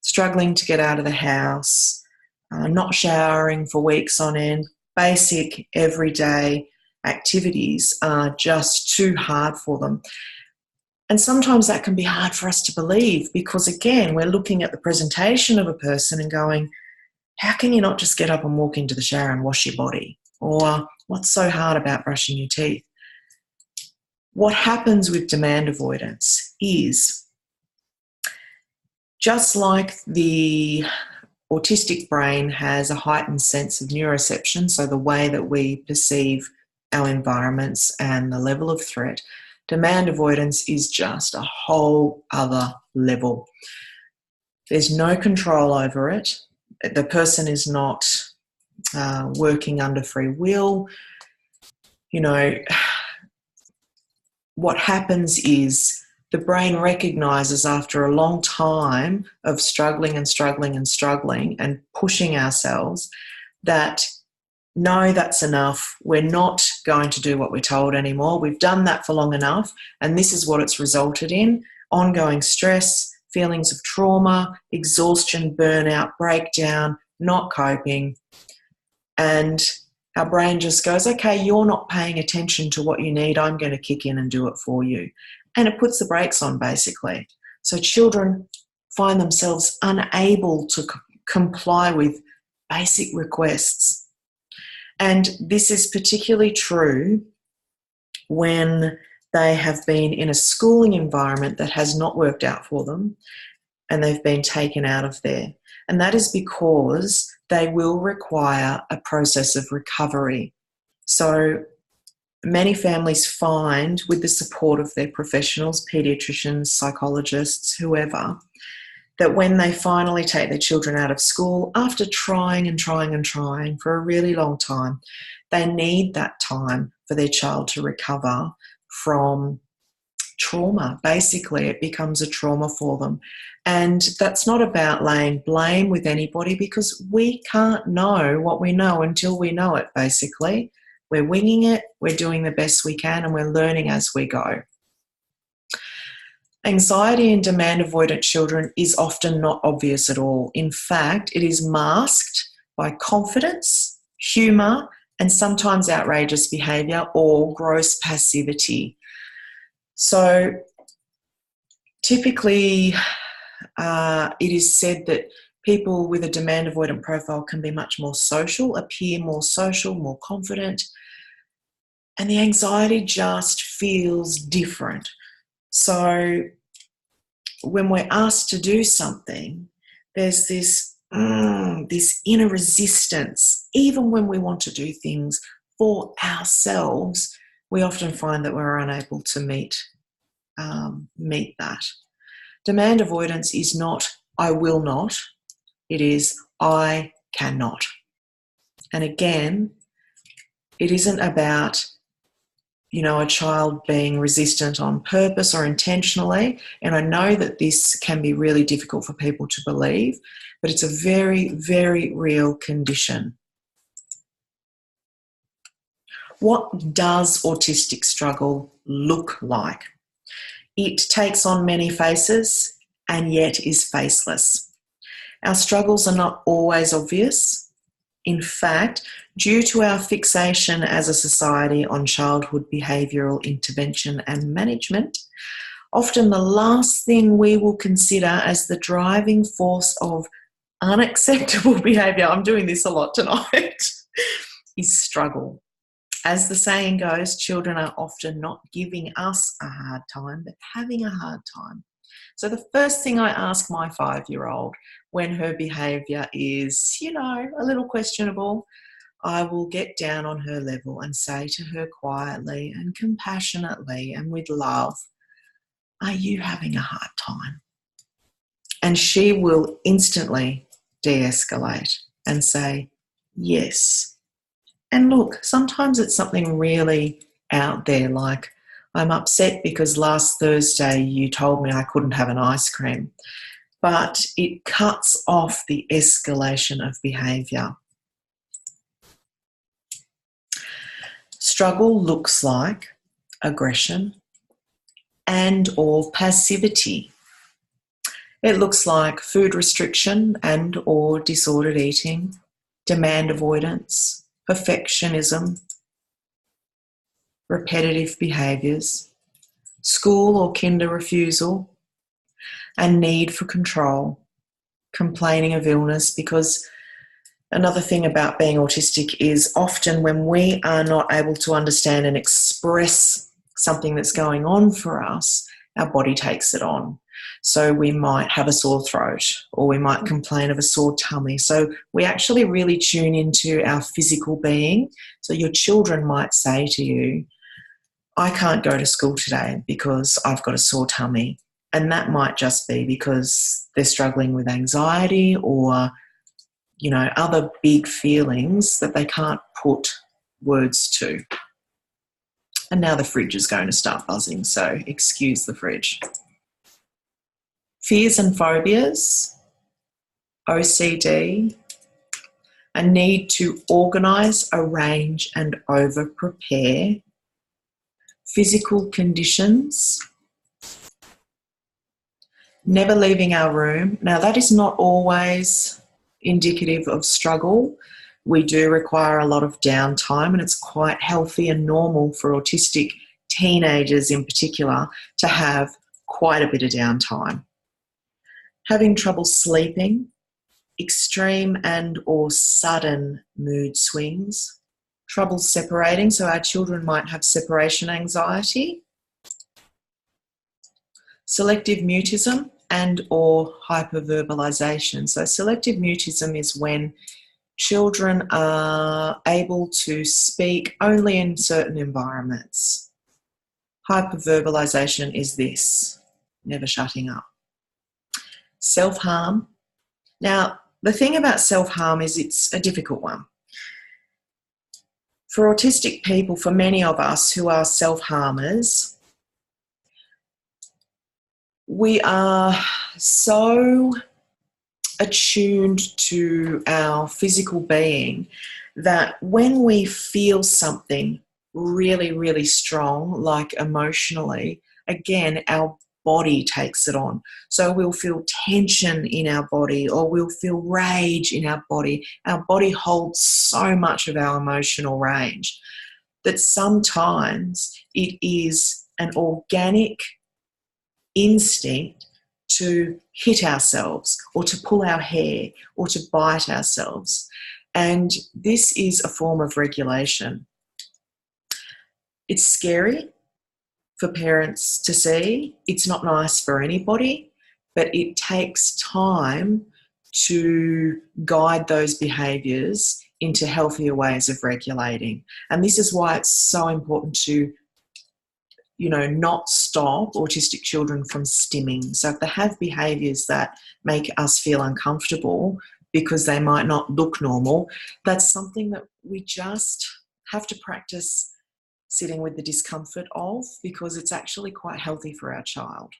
struggling to get out of the house, not showering for weeks on end. Basic everyday activities are just too hard for them. And sometimes that can be hard for us to believe, because again, we're looking at the presentation of a person and going, how can you not just get up and walk into the shower and wash your body? Or what's so hard about brushing your teeth? What happens with demand avoidance is, just like the autistic brain has a heightened sense of neuroception, so the way that we perceive our environments and the level of threat, demand avoidance is just a whole other level. There's no control over it. The person is not working under free will. You know, what happens is the brain recognises after a long time of struggling and struggling and struggling and pushing ourselves that, no, that's enough. We're not going to do what we're told anymore. We've done that for long enough, and this is what it's resulted in: ongoing stress, feelings of trauma, exhaustion, burnout, breakdown, not coping. And our brain just goes, okay, you're not paying attention to what you need. I'm going to kick in and do it for you. And it puts the brakes on, basically. So children find themselves unable to comply with basic requests. And this is particularly true when they have been in a schooling environment that has not worked out for them and they've been taken out of there. And that is because they will require a process of recovery. So many families find, with the support of their professionals, paediatricians, psychologists, whoever, that when they finally take their children out of school, after trying and trying and trying for a really long time, they need that time for their child to recover from trauma. Basically, it becomes a trauma for them. And that's not about laying blame with anybody, because we can't know what we know until we know it, basically. We're winging it, we're doing the best we can, and we're learning as we go. Anxiety in demand avoidant children is often not obvious at all. In fact, it is masked by confidence, humour, and sometimes outrageous behaviour or gross passivity. So typically it is said that people with a demand avoidant profile can be much more social, appear more social, more confident, and the anxiety just feels different. So when we're asked to do something, there's this inner resistance. Even when we want to do things for ourselves, we often find that we're unable to meet that. Demand avoidance is not I will not, it is I cannot. And again, it isn't about a child being resistant on purpose or intentionally. And I know that this can be really difficult for people to believe, but it's a very, very real condition. What does autistic struggle look like? It takes on many faces and yet is faceless. Our struggles are not always obvious. In fact, due to our fixation as a society on childhood behavioural intervention and management, often the last thing we will consider as the driving force of unacceptable behaviour, I'm doing this a lot tonight, is struggle. As the saying goes, children are often not giving us a hard time, but having a hard time. So the first thing I ask my 5-year-old when her behaviour is, a little questionable, I will get down on her level and say to her quietly and compassionately and with love, are you having a hard time? And she will instantly de-escalate and say, yes. And look, sometimes it's something really out there, like, I'm upset because last Thursday you told me I couldn't have an ice cream. But it cuts off the escalation of behaviour. Struggle looks like aggression and or passivity. It looks like food restriction and or disordered eating, demand avoidance, perfectionism, repetitive behaviours, school or kinder refusal, and need for control, complaining of illness, because another thing about being autistic is often when we are not able to understand and express something that's going on for us, our body takes it on. So we might have a sore throat or we might complain of a sore tummy. So we actually really tune into our physical being. So your children might say to you, I can't go to school today because I've got a sore tummy. And that might just be because they're struggling with anxiety or, other big feelings that they can't put words to. And now the fridge is going to start buzzing, so excuse the fridge. Fears and phobias, OCD, a need to organise, arrange and over-prepare, physical conditions, never leaving our room. Now, that is not always indicative of struggle. We do require a lot of downtime, and it's quite healthy and normal for autistic teenagers in particular to have quite a bit of downtime. Having trouble sleeping, extreme and or sudden mood swings, trouble separating, so our children might have separation anxiety, selective mutism and or hyperverbalization. So selective mutism is when children are able to speak only in certain environments. Hyperverbalization is this, never shutting up. Self-harm. Now, the thing about self-harm is it's a difficult one. For autistic people, for many of us who are self-harmers, we are so attuned to our physical being that when we feel something really, really strong, like emotionally, again, our body takes it on. So we'll feel tension in our body, or we'll feel rage in our body. Our body holds so much of our emotional range that sometimes it is an organic instinct to hit ourselves, or to pull our hair, or to bite ourselves. And this is a form of regulation. It's scary for parents to see. It's not nice for anybody, but it takes time to guide those behaviours into healthier ways of regulating. And this is why it's so important to, not stop autistic children from stimming. So if they have behaviours that make us feel uncomfortable because they might not look normal, that's something that we just have to practice sitting with the discomfort of, because it's actually quite healthy for our child.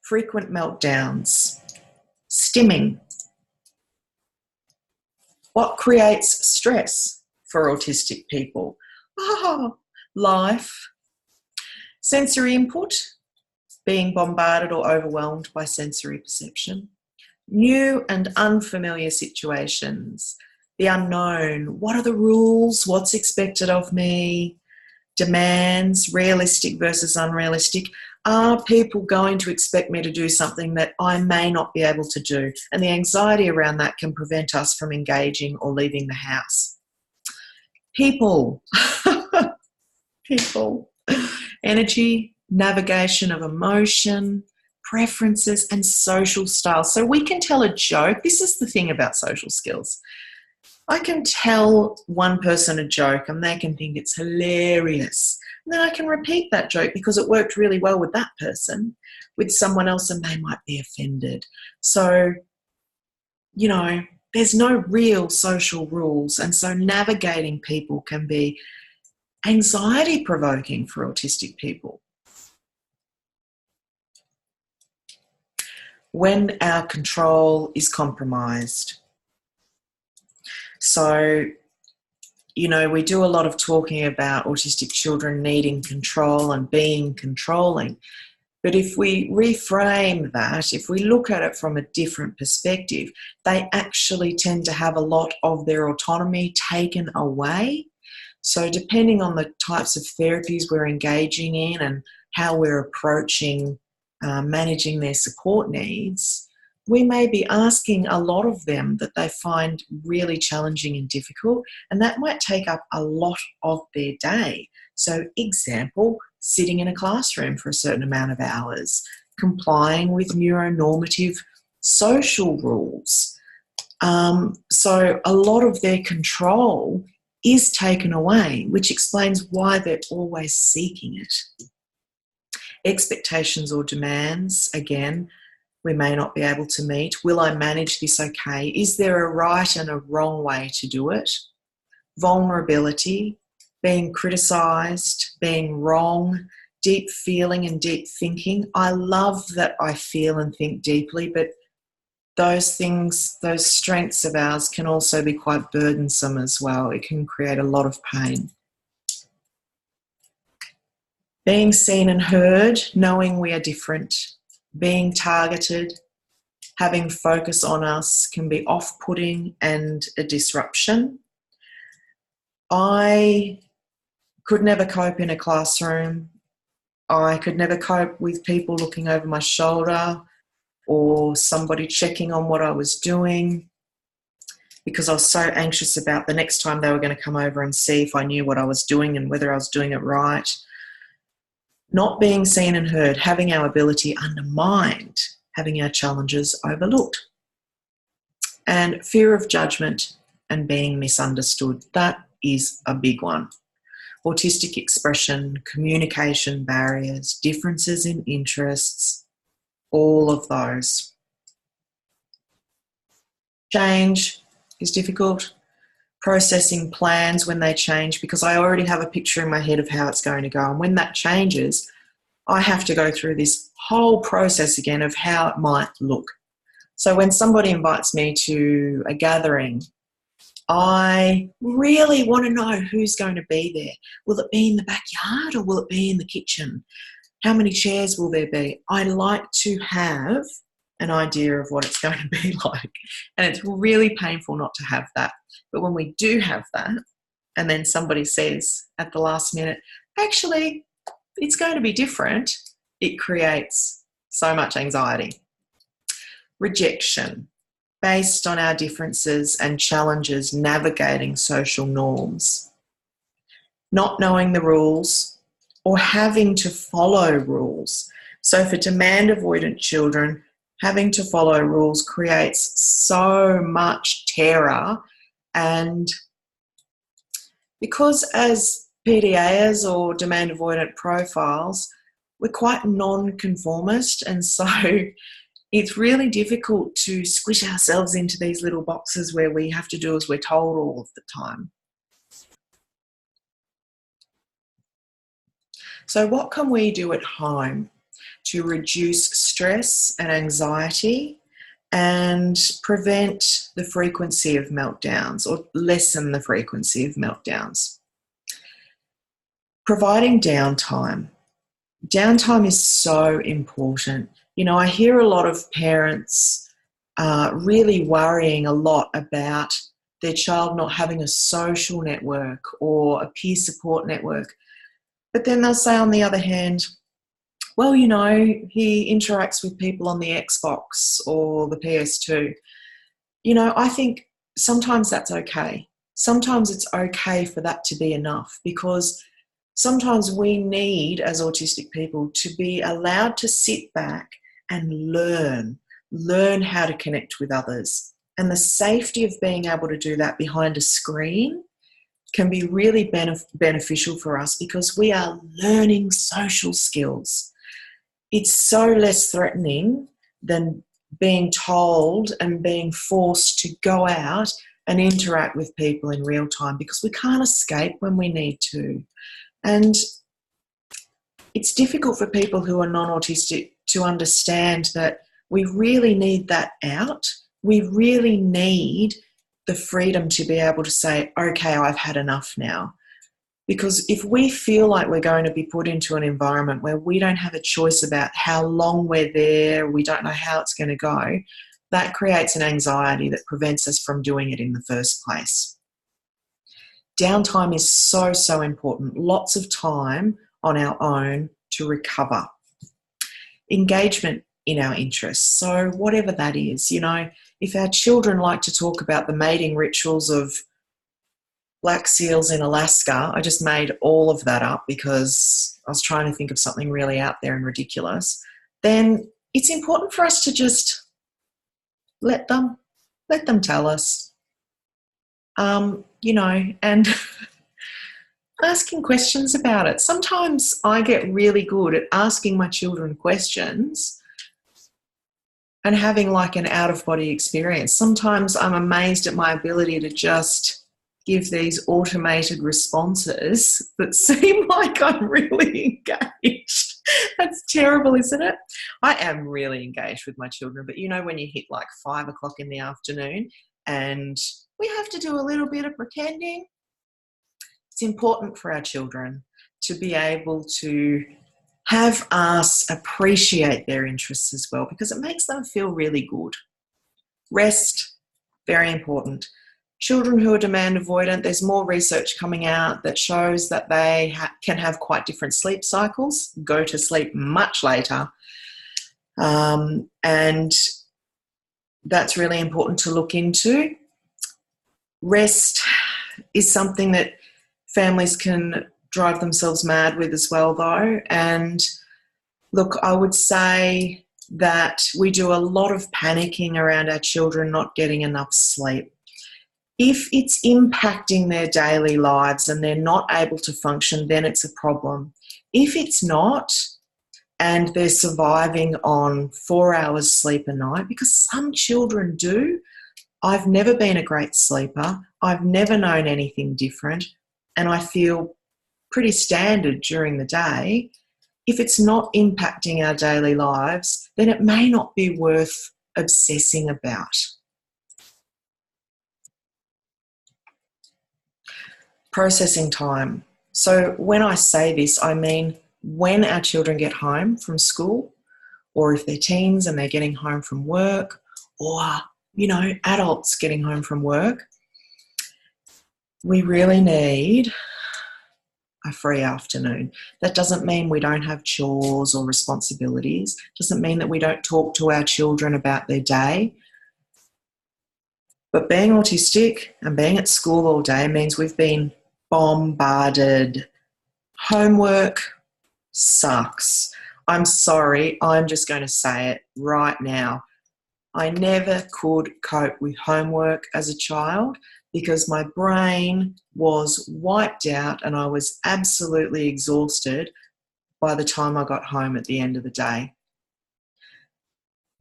Frequent meltdowns. Stimming. What creates stress for autistic people? Life. Sensory input, being bombarded or overwhelmed by sensory perception. New and unfamiliar situations. The unknown. What are the rules? What's expected of me? Demands, realistic versus unrealistic. Are people going to expect me to do something that I may not be able to do? And the anxiety around that can prevent us from engaging or leaving the house. People. People. Energy, navigation of emotion, preferences, and social styles. So we can tell a joke. This is the thing about social skills. I can tell one person a joke and they can think it's hilarious. And then I can repeat that joke because it worked really well with that person, with someone else, and they might be offended. So, there's no real social rules. And so navigating people can be anxiety provoking for autistic people. When our control is compromised. So, we do a lot of talking about autistic children needing control and being controlling. But if we reframe that, if we look at it from a different perspective, they actually tend to have a lot of their autonomy taken away. So depending on the types of therapies we're engaging in and how we're approaching managing their support needs, we may be asking a lot of them that they find really challenging and difficult, and that might take up a lot of their day. So, example, sitting in a classroom for a certain amount of hours, complying with neuronormative social rules. So a lot of their control is taken away, which explains why they're always seeking it. Expectations or demands, again, we may not be able to meet. Will I manage this okay? Is there a right and a wrong way to do it? Vulnerability, being criticised, being wrong, deep feeling and deep thinking. I love that I feel and think deeply, but those things, those strengths of ours can also be quite burdensome as well. It can create a lot of pain. Being seen and heard, knowing we are different, being targeted, having focus on us can be off-putting and a disruption. I could never cope in a classroom. I could never cope with people looking over my shoulder or somebody checking on what I was doing, because I was so anxious about the next time they were going to come over and see if I knew what I was doing and whether I was doing it right. Not being seen and heard, having our ability undermined, having our challenges overlooked. And fear of judgment and being misunderstood, that is a big one. Autistic expression, communication barriers, differences in interests, all of those. Change is difficult. Processing plans when they change, because I already have a picture in my head of how it's going to go. And when that changes, I have to go through this whole process again of how it might look. So when somebody invites me to a gathering, I really want to know who's going to be there. Will it be in the backyard or will it be in the kitchen? How many chairs will there be? I like to have an idea of what it's going to be like. And it's really painful not to have that. But when we do have that, and then somebody says at the last minute, actually, it's going to be different, it creates so much anxiety. Rejection, based on our differences and challenges navigating social norms. Not knowing the rules or having to follow rules. So for demand avoidant children, having to follow rules creates so much terror, and because as PDAs or demand avoidant profiles, we're quite non-conformist, and so it's really difficult to squish ourselves into these little boxes where we have to do as we're told all of the time. So what can we do at home to reduce stress and anxiety and prevent the frequency of meltdowns or lessen the frequency of meltdowns? Providing downtime. Downtime is so important. You know, I hear a lot of parents really worrying a lot about their child not having a social network or a peer support network. But then they'll say, on the other hand, well, you know, he interacts with people on the Xbox or the PS2. You know, I think sometimes that's okay. Sometimes it's okay for that to be enough, because sometimes we need, as autistic people, to be allowed to sit back and learn how to connect with others. And the safety of being able to do that behind a screen can be really beneficial for us, because we are learning social skills. It's so less threatening than being told and being forced to go out and interact with people in real time, because we can't escape when we need to. And it's difficult for people who are non-autistic to understand that we really need that out. We really need the freedom to be able to say, okay, I've had enough now. Because if we feel like we're going to be put into an environment where we don't have a choice about how long we're there, we don't know how it's going to go, that creates an anxiety that prevents us from doing it in the first place. Downtime is so, so important. Lots of time on our own to recover. Engagement in our interests. So whatever that is, you know, if our children like to talk about the mating rituals of black seals in Alaska, I just made all of that up because I was trying to think of something really out there and ridiculous, then it's important for us to just let them tell us, you know, and asking questions about it. Sometimes I get really good at asking my children questions and having like an out-of-body experience. Sometimes I'm amazed at my ability to just give these automated responses that seem like I'm really engaged. That's terrible, isn't it? I am really engaged with my children, but you know when you hit like 5 o'clock in the afternoon and we have to do a little bit of pretending, it's important for our children to be able to have us appreciate their interests as well, because it makes them feel really good. Rest, very important. Children who are demand avoidant, there's more research coming out that shows that they can have quite different sleep cycles, go to sleep much later. And that's really important to look into. Rest is something that families can drive themselves mad with as well, though. And look, I would say that we do a lot of panicking around our children not getting enough sleep. If it's impacting their daily lives and they're not able to function, then it's a problem. If it's not, and they're surviving on 4 hours sleep a night, because some children do. I've never been a great sleeper. I've never known anything different, and I feel pretty standard during the day. If it's not impacting our daily lives, then it may not be worth obsessing about. Processing time. So when I say this, I mean when our children get home from school, or if they're teens and they're getting home from work, or, adults getting home from work, we really need a free afternoon. That doesn't mean we don't have chores or responsibilities. Doesn't mean that we don't talk to our children about their day. But being autistic and being at school all day means we've been bombarded. Homework sucks. I'm sorry, I'm just going to say it right now. I never could cope with homework as a child because my brain was wiped out and I was absolutely exhausted by the time I got home at the end of the day.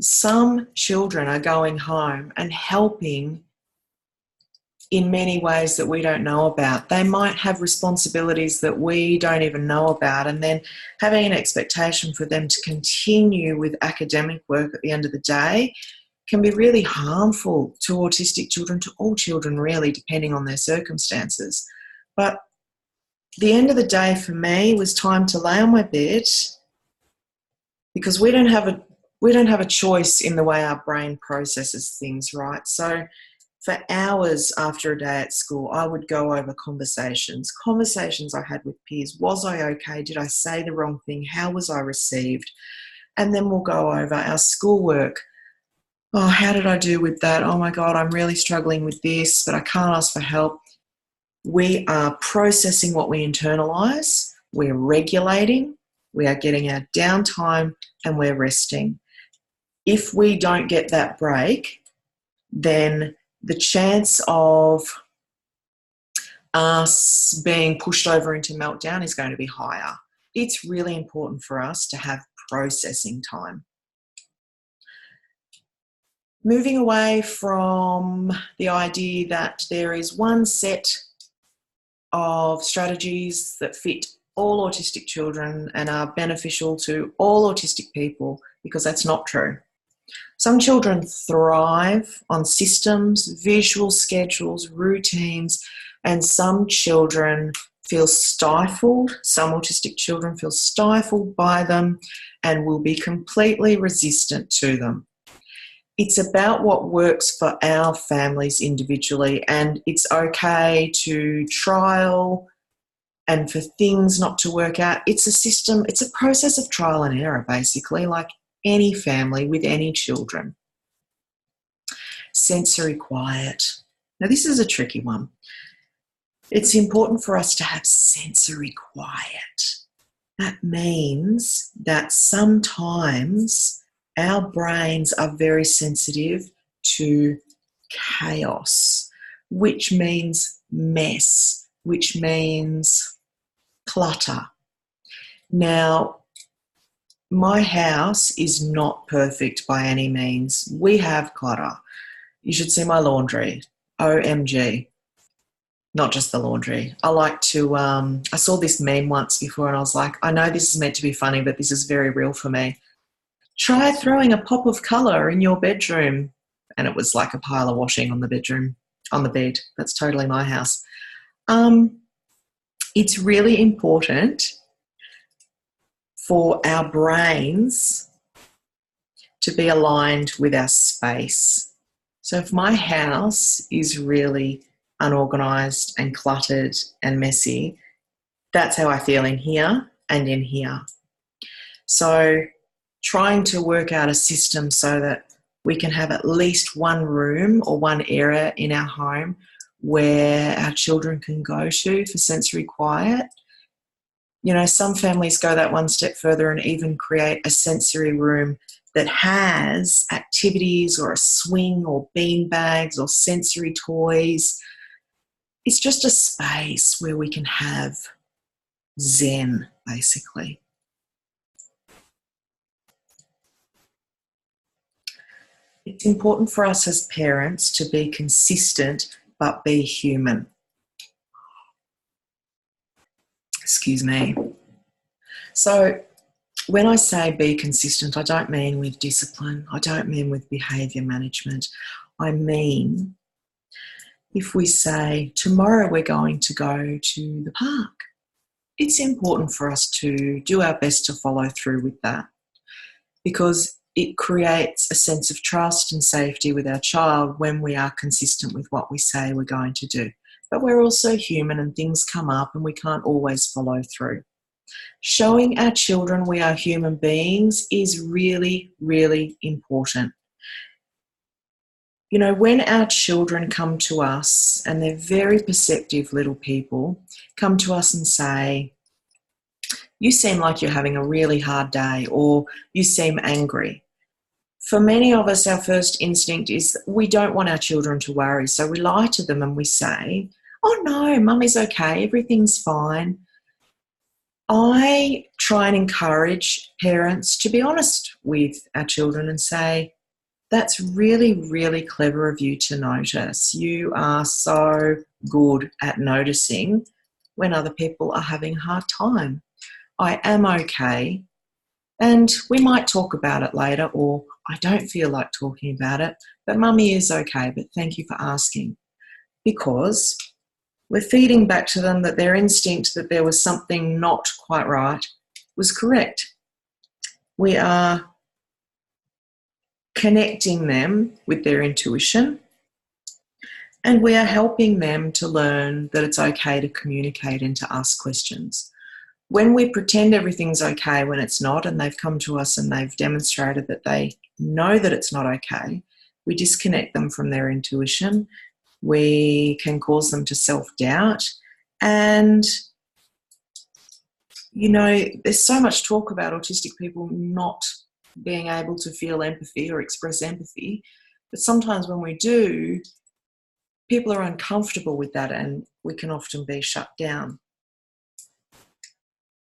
Some children are going home and helping in many ways that we don't know about. They might have responsibilities that we don't even know about, and then having an expectation for them to continue with academic work at the end of the day can be really harmful to autistic children, to all children really, depending on their circumstances. But the end of the day for me was time to lay on my bed, because we don't have a choice in the way our brain processes things, right? So for hours after a day at school, I would go over conversations I had with peers. Was I okay? Did I say the wrong thing? How was I received? And then we'll go over our schoolwork. Oh, how did I do with that? Oh my God, I'm really struggling with this, but I can't ask for help. We are processing what we internalise, we're regulating, we are getting our downtime, and we're resting. If we don't get that break, then the chance of us being pushed over into meltdown is going to be higher. It's really important for us to have processing time. Moving away from the idea that there is one set of strategies that fit all autistic children and are beneficial to all autistic people, because that's not true. Some children thrive on systems, visual schedules, routines, and some children feel stifled. Some autistic children feel stifled by them and will be completely resistant to them. It's about what works for our families individually, and it's okay to trial and for things not to work out. It's a system, it's a process of trial and error, basically, like any family with any children. Sensory quiet. Now, this is a tricky one. It's important for us to have sensory quiet. That means that sometimes our brains are very sensitive to chaos, which means mess, which means clutter. Now, my house is not perfect by any means. We have clutter. You should see my laundry. OMG. Not just the laundry. I like to, I saw this meme once before and I was like, I know this is meant to be funny, but this is very real for me. Try throwing a pop of colour in your bedroom. And it was like a pile of washing on the bed. That's totally my house. It's really important for our brains to be aligned with our space. So if my house is really unorganised and cluttered and messy, that's how I feel in here and in here. So trying to work out a system so that we can have at least one room or one area in our home where our children can go to for sensory quiet. You know, some families go that one step further and even create a sensory room that has activities or a swing or bean bags or sensory toys. It's just a space where we can have zen, basically. It's important for us as parents to be consistent but be human. Excuse me. So when I say be consistent, I don't mean with discipline. I don't mean with behaviour management. I mean if we say, tomorrow we're going to go to the park. it's important for us to do our best to follow through with that, because it creates a sense of trust and safety with our child when we are consistent with what we say we're going to do. But we're also human and things come up and we can't always follow through. Showing our children we are human beings is really, really important. You know, when our children come to us, and they're very perceptive little people, come to us and say, "You seem like you're having a really hard day," or "You seem angry." For many of us, our first instinct is we don't want our children to worry. So we lie to them and we say, "Oh no, mummy's okay, everything's fine." I try and encourage parents to be honest with our children and say, "That's really, really clever of you to notice. You are so good at noticing when other people are having a hard time. I am okay, and we might talk about it later," or "I don't feel like talking about it, but mummy is okay, but thank you for asking." Because we're feeding back to them that their instinct that there was something not quite right was correct. We are connecting them with their intuition, and we are helping them to learn that it's okay to communicate and to ask questions. When we pretend everything's okay when it's not, and they've come to us and they've demonstrated that they know that it's not okay, we disconnect them from their intuition. We can cause them to self-doubt. And, you know, there's so much talk about autistic people not being able to feel empathy or express empathy. But sometimes when we do, people are uncomfortable with that and we can often be shut down.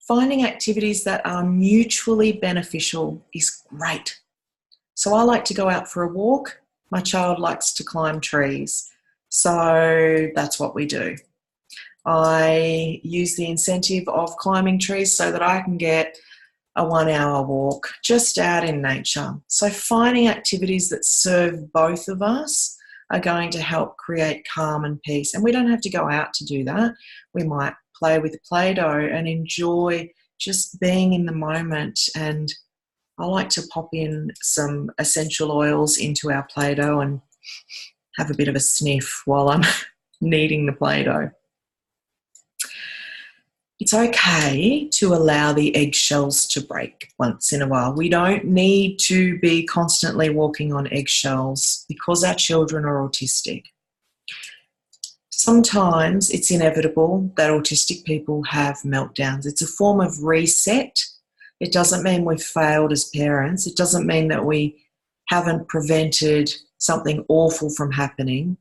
Finding activities that are mutually beneficial is great. So I like to go out for a walk. My child likes to climb trees. So that's what we do. I use the incentive of climbing trees so that I can get a 1-hour walk just out in nature. So finding activities that serve both of us are going to help create calm and peace. And we don't have to go out to do that. We might play with Play-Doh and enjoy just being in the moment. And I like to pop in some essential oils into our Play-Doh and have a bit of a sniff while I'm kneading the Play-Doh. It's okay to allow the eggshells to break once in a while. We don't need to be constantly walking on eggshells because our children are autistic. Sometimes it's inevitable that autistic people have meltdowns. It's a form of reset. It doesn't mean we've failed as parents. It doesn't mean that we haven't prevented something awful from happening.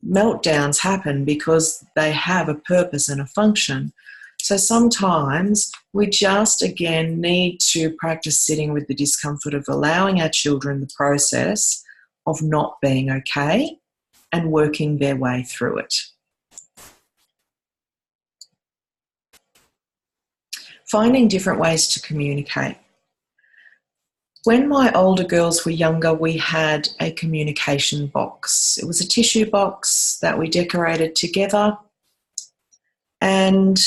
Meltdowns happen because they have a purpose and a function. So sometimes we just, again, need to practice sitting with the discomfort of allowing our children the process of not being okay and working their way through it. Finding different ways to communicate. When my older girls were younger, we had a communication box. It was a tissue box that we decorated together, and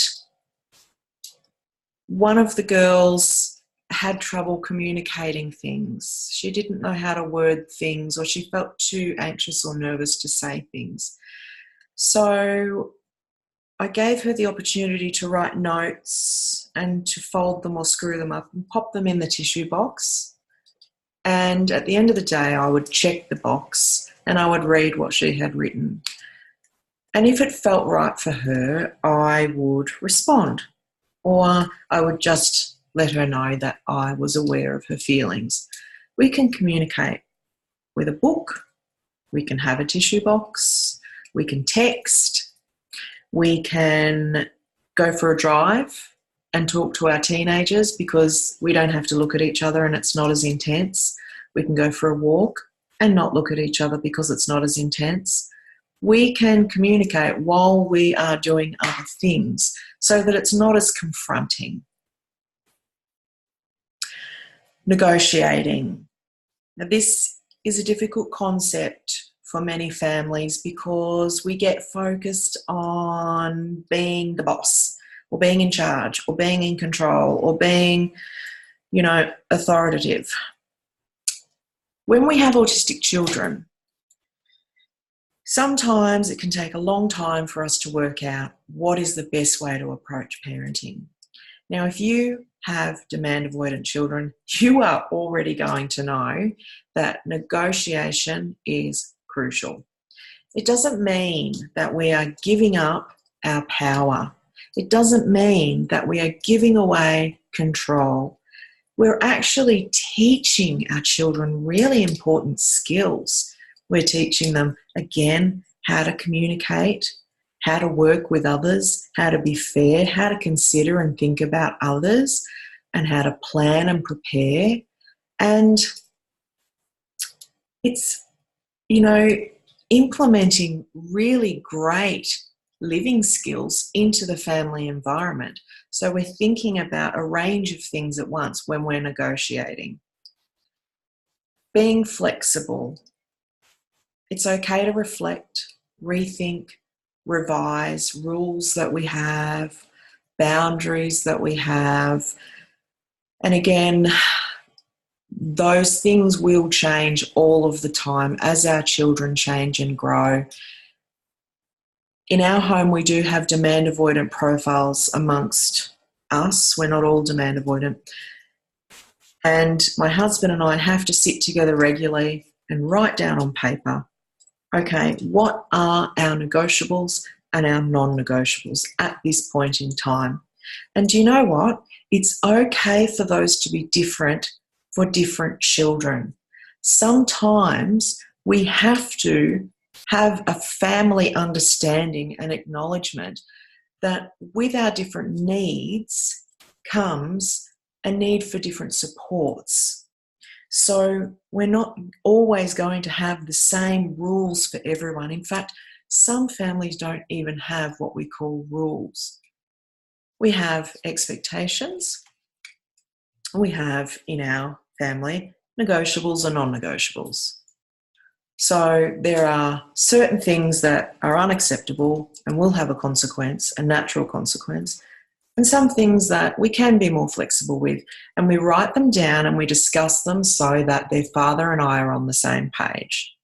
one of the girls had trouble communicating things. She didn't know how to word things, or she felt too anxious or nervous to say things. So I gave her the opportunity to write notes and to fold them or screw them up and pop them in the tissue box. And at the end of the day, I would check the box and I would read what she had written. And if it felt right for her, I would respond, or I would just let her know that I was aware of her feelings. We can communicate with a book, we can have a tissue box, we can text, we can go for a drive and talk to our teenagers because we don't have to look at each other and it's not as intense. We can go for a walk and not look at each other because it's not as intense. We can communicate while we are doing other things so that it's not as confronting. Negotiating. Now, this is a difficult concept for many families because we get focused on being the boss or being in charge or being in control or being, authoritative. When we have autistic children, sometimes it can take a long time for us to work out what is the best way to approach parenting. Now, if you have demand avoidant children, you are already going to know that negotiation is crucial. It doesn't mean that we are giving up our power. It doesn't mean that we are giving away control. We're actually teaching our children really important skills. We're teaching them, again, how to communicate, how to work with others, how to be fair, how to consider and think about others, and how to plan and prepare. And it's, implementing really great living skills into the family environment. So we're thinking about a range of things at once when we're negotiating. Being flexible. It's okay to reflect, rethink, revise rules that we have, boundaries that we have. And again, those things will change all of the time as our children change and grow. In our home, we do have demand avoidant profiles amongst us. We're not all demand avoidant. And my husband and I have to sit together regularly and write down on paper, okay, what are our negotiables and our non-negotiables at this point in time? And do you know what? It's okay for those to be different for different children. Sometimes we have to have a family understanding and acknowledgement that with our different needs comes a need for different supports. So we're not always going to have the same rules for everyone. In fact, some families don't even have what we call rules. We have expectations. We have in our family negotiables and non-negotiables. So there are certain things that are unacceptable and will have a consequence, a natural consequence, and some things that we can be more flexible with. And we write them down and we discuss them so that their father and I are on the same page.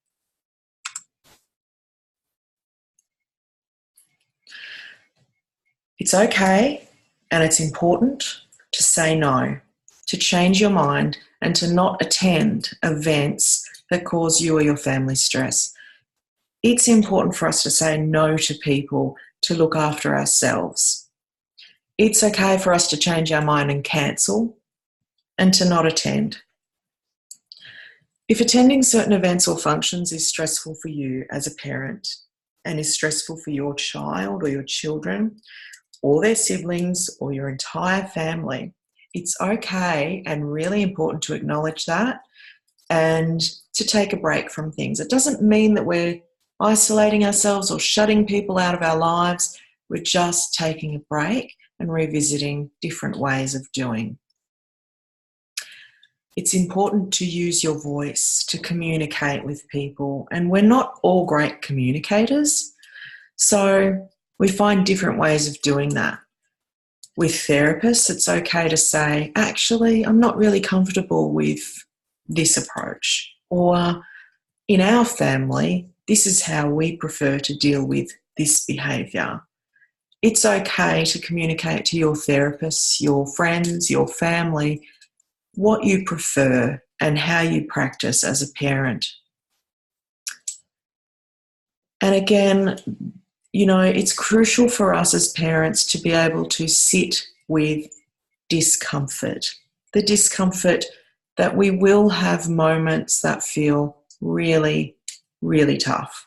It's okay and it's important to say no, to change your mind and to not attend events that cause you or your family stress. It's important for us to say no to people to look after ourselves. It's okay for us to change our mind and cancel and to not attend. If attending certain events or functions is stressful for you as a parent and is stressful for your child or your children or their siblings or your entire family, it's okay and really important to acknowledge that and to take a break from things. It doesn't mean that we're isolating ourselves or shutting people out of our lives. We're just taking a break and revisiting different ways of doing. It's important to use your voice to communicate with people, and we're not all great communicators, so we find different ways of doing that. With therapists, it's okay to say, actually, I'm not really comfortable with this approach, or in our family, this is how we prefer to deal with this behaviour. It's okay to communicate to your therapists, your friends, your family, what you prefer and how you practice as a parent. And again, it's crucial for us as parents to be able to sit with discomfort, the discomfort that we will have moments that feel really, really tough.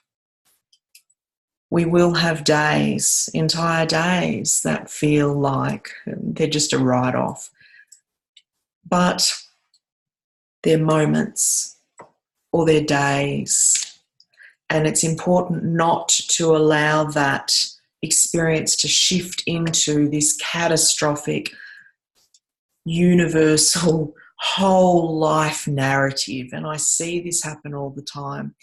We will have days, entire days, that feel like they're just a write-off. But they're moments or they're days. And it's important not to allow that experience to shift into this catastrophic, universal, whole life narrative. And I see this happen all the time.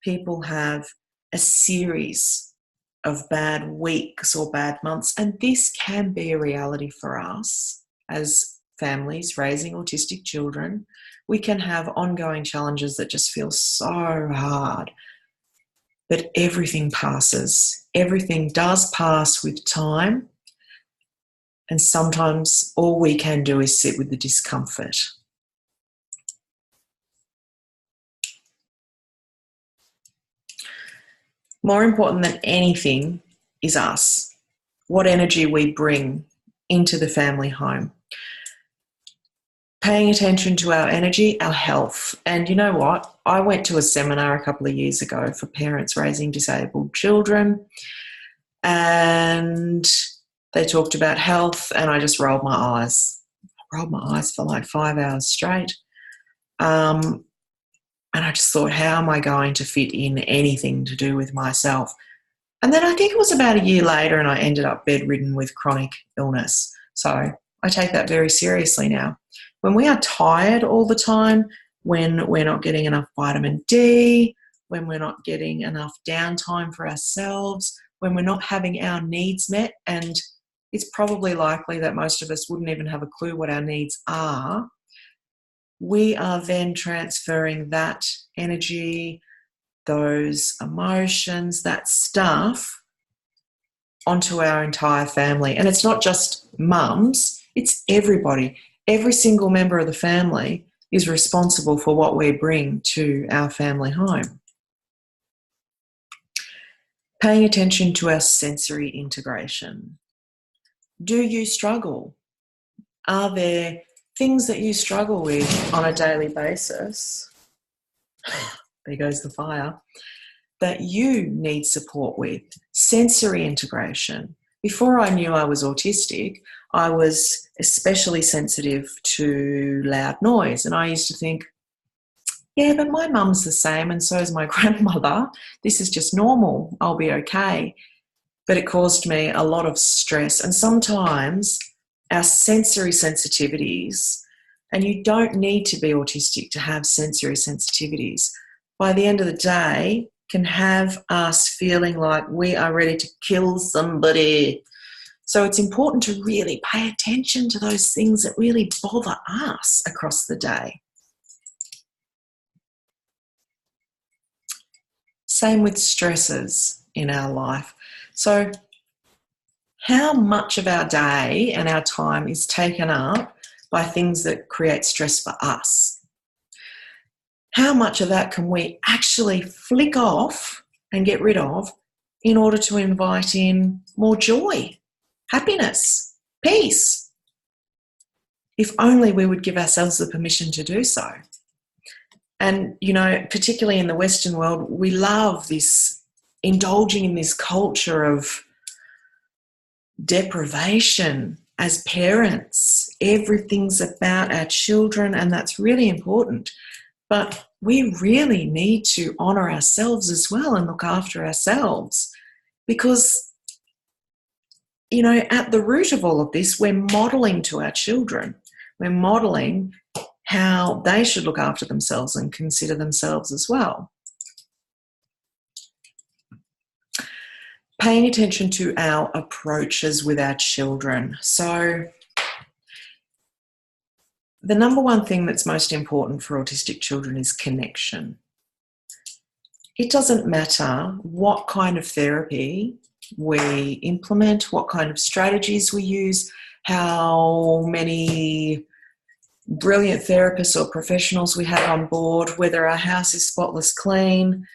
People have a series of bad weeks or bad months, and this can be a reality for us as families raising autistic children. We can have ongoing challenges that just feel so hard, but everything passes. Everything does pass with time, and sometimes all we can do is sit with the discomfort. More important than anything is us, what energy we bring into the family home. Paying attention to our energy, our health. And you know what? I went to a seminar a couple of years ago for parents raising disabled children, and they talked about health, and I just rolled my eyes. I rolled my eyes for like 5 hours straight. And I just thought, how am I going to fit in anything to do with myself? And then I think it was about a year later and I ended up bedridden with chronic illness. So I take that very seriously now. When we are tired all the time, when we're not getting enough vitamin D, when we're not getting enough downtime for ourselves, when we're not having our needs met, and it's probably likely that most of us wouldn't even have a clue what our needs are, we are then transferring that energy, those emotions, that stuff onto our entire family. And it's not just mums, it's everybody. Every single member of the family is responsible for what we bring to our family home. Paying attention to our sensory integration. Do you struggle? Are there things that you struggle with on a daily basis? There goes the fire. That you need support with. Sensory integration. Before I knew I was autistic, I was especially sensitive to loud noise. And I used to think, yeah, but my mum's the same and so is my grandmother. This is just normal. I'll be okay. But it caused me a lot of stress. And sometimes our sensory sensitivities, and you don't need to be autistic to have sensory sensitivities, by the end of the day can have us feeling like we are ready to kill somebody. So it's important to really pay attention to those things that really bother us across the day. Same with stresses in our life. So how much of our day and our time is taken up by things that create stress for us? How much of that can we actually flick off and get rid of in order to invite in more joy, happiness, peace? If only we would give ourselves the permission to do so. And, you know, particularly in the Western world, we love this, indulging in this culture of deprivation as parents. Everything's about our children, and that's really important. But we really need to honour ourselves as well and look after ourselves, because, you know, at the root of all of this, we're modelling to our children. We're modelling how they should look after themselves and consider themselves as well. Paying attention to our approaches with our children. So the number one thing that's most important for autistic children is connection. It doesn't matter what kind of therapy we implement, what kind of strategies we use, how many brilliant therapists or professionals we have on board, whether our house is spotless clean.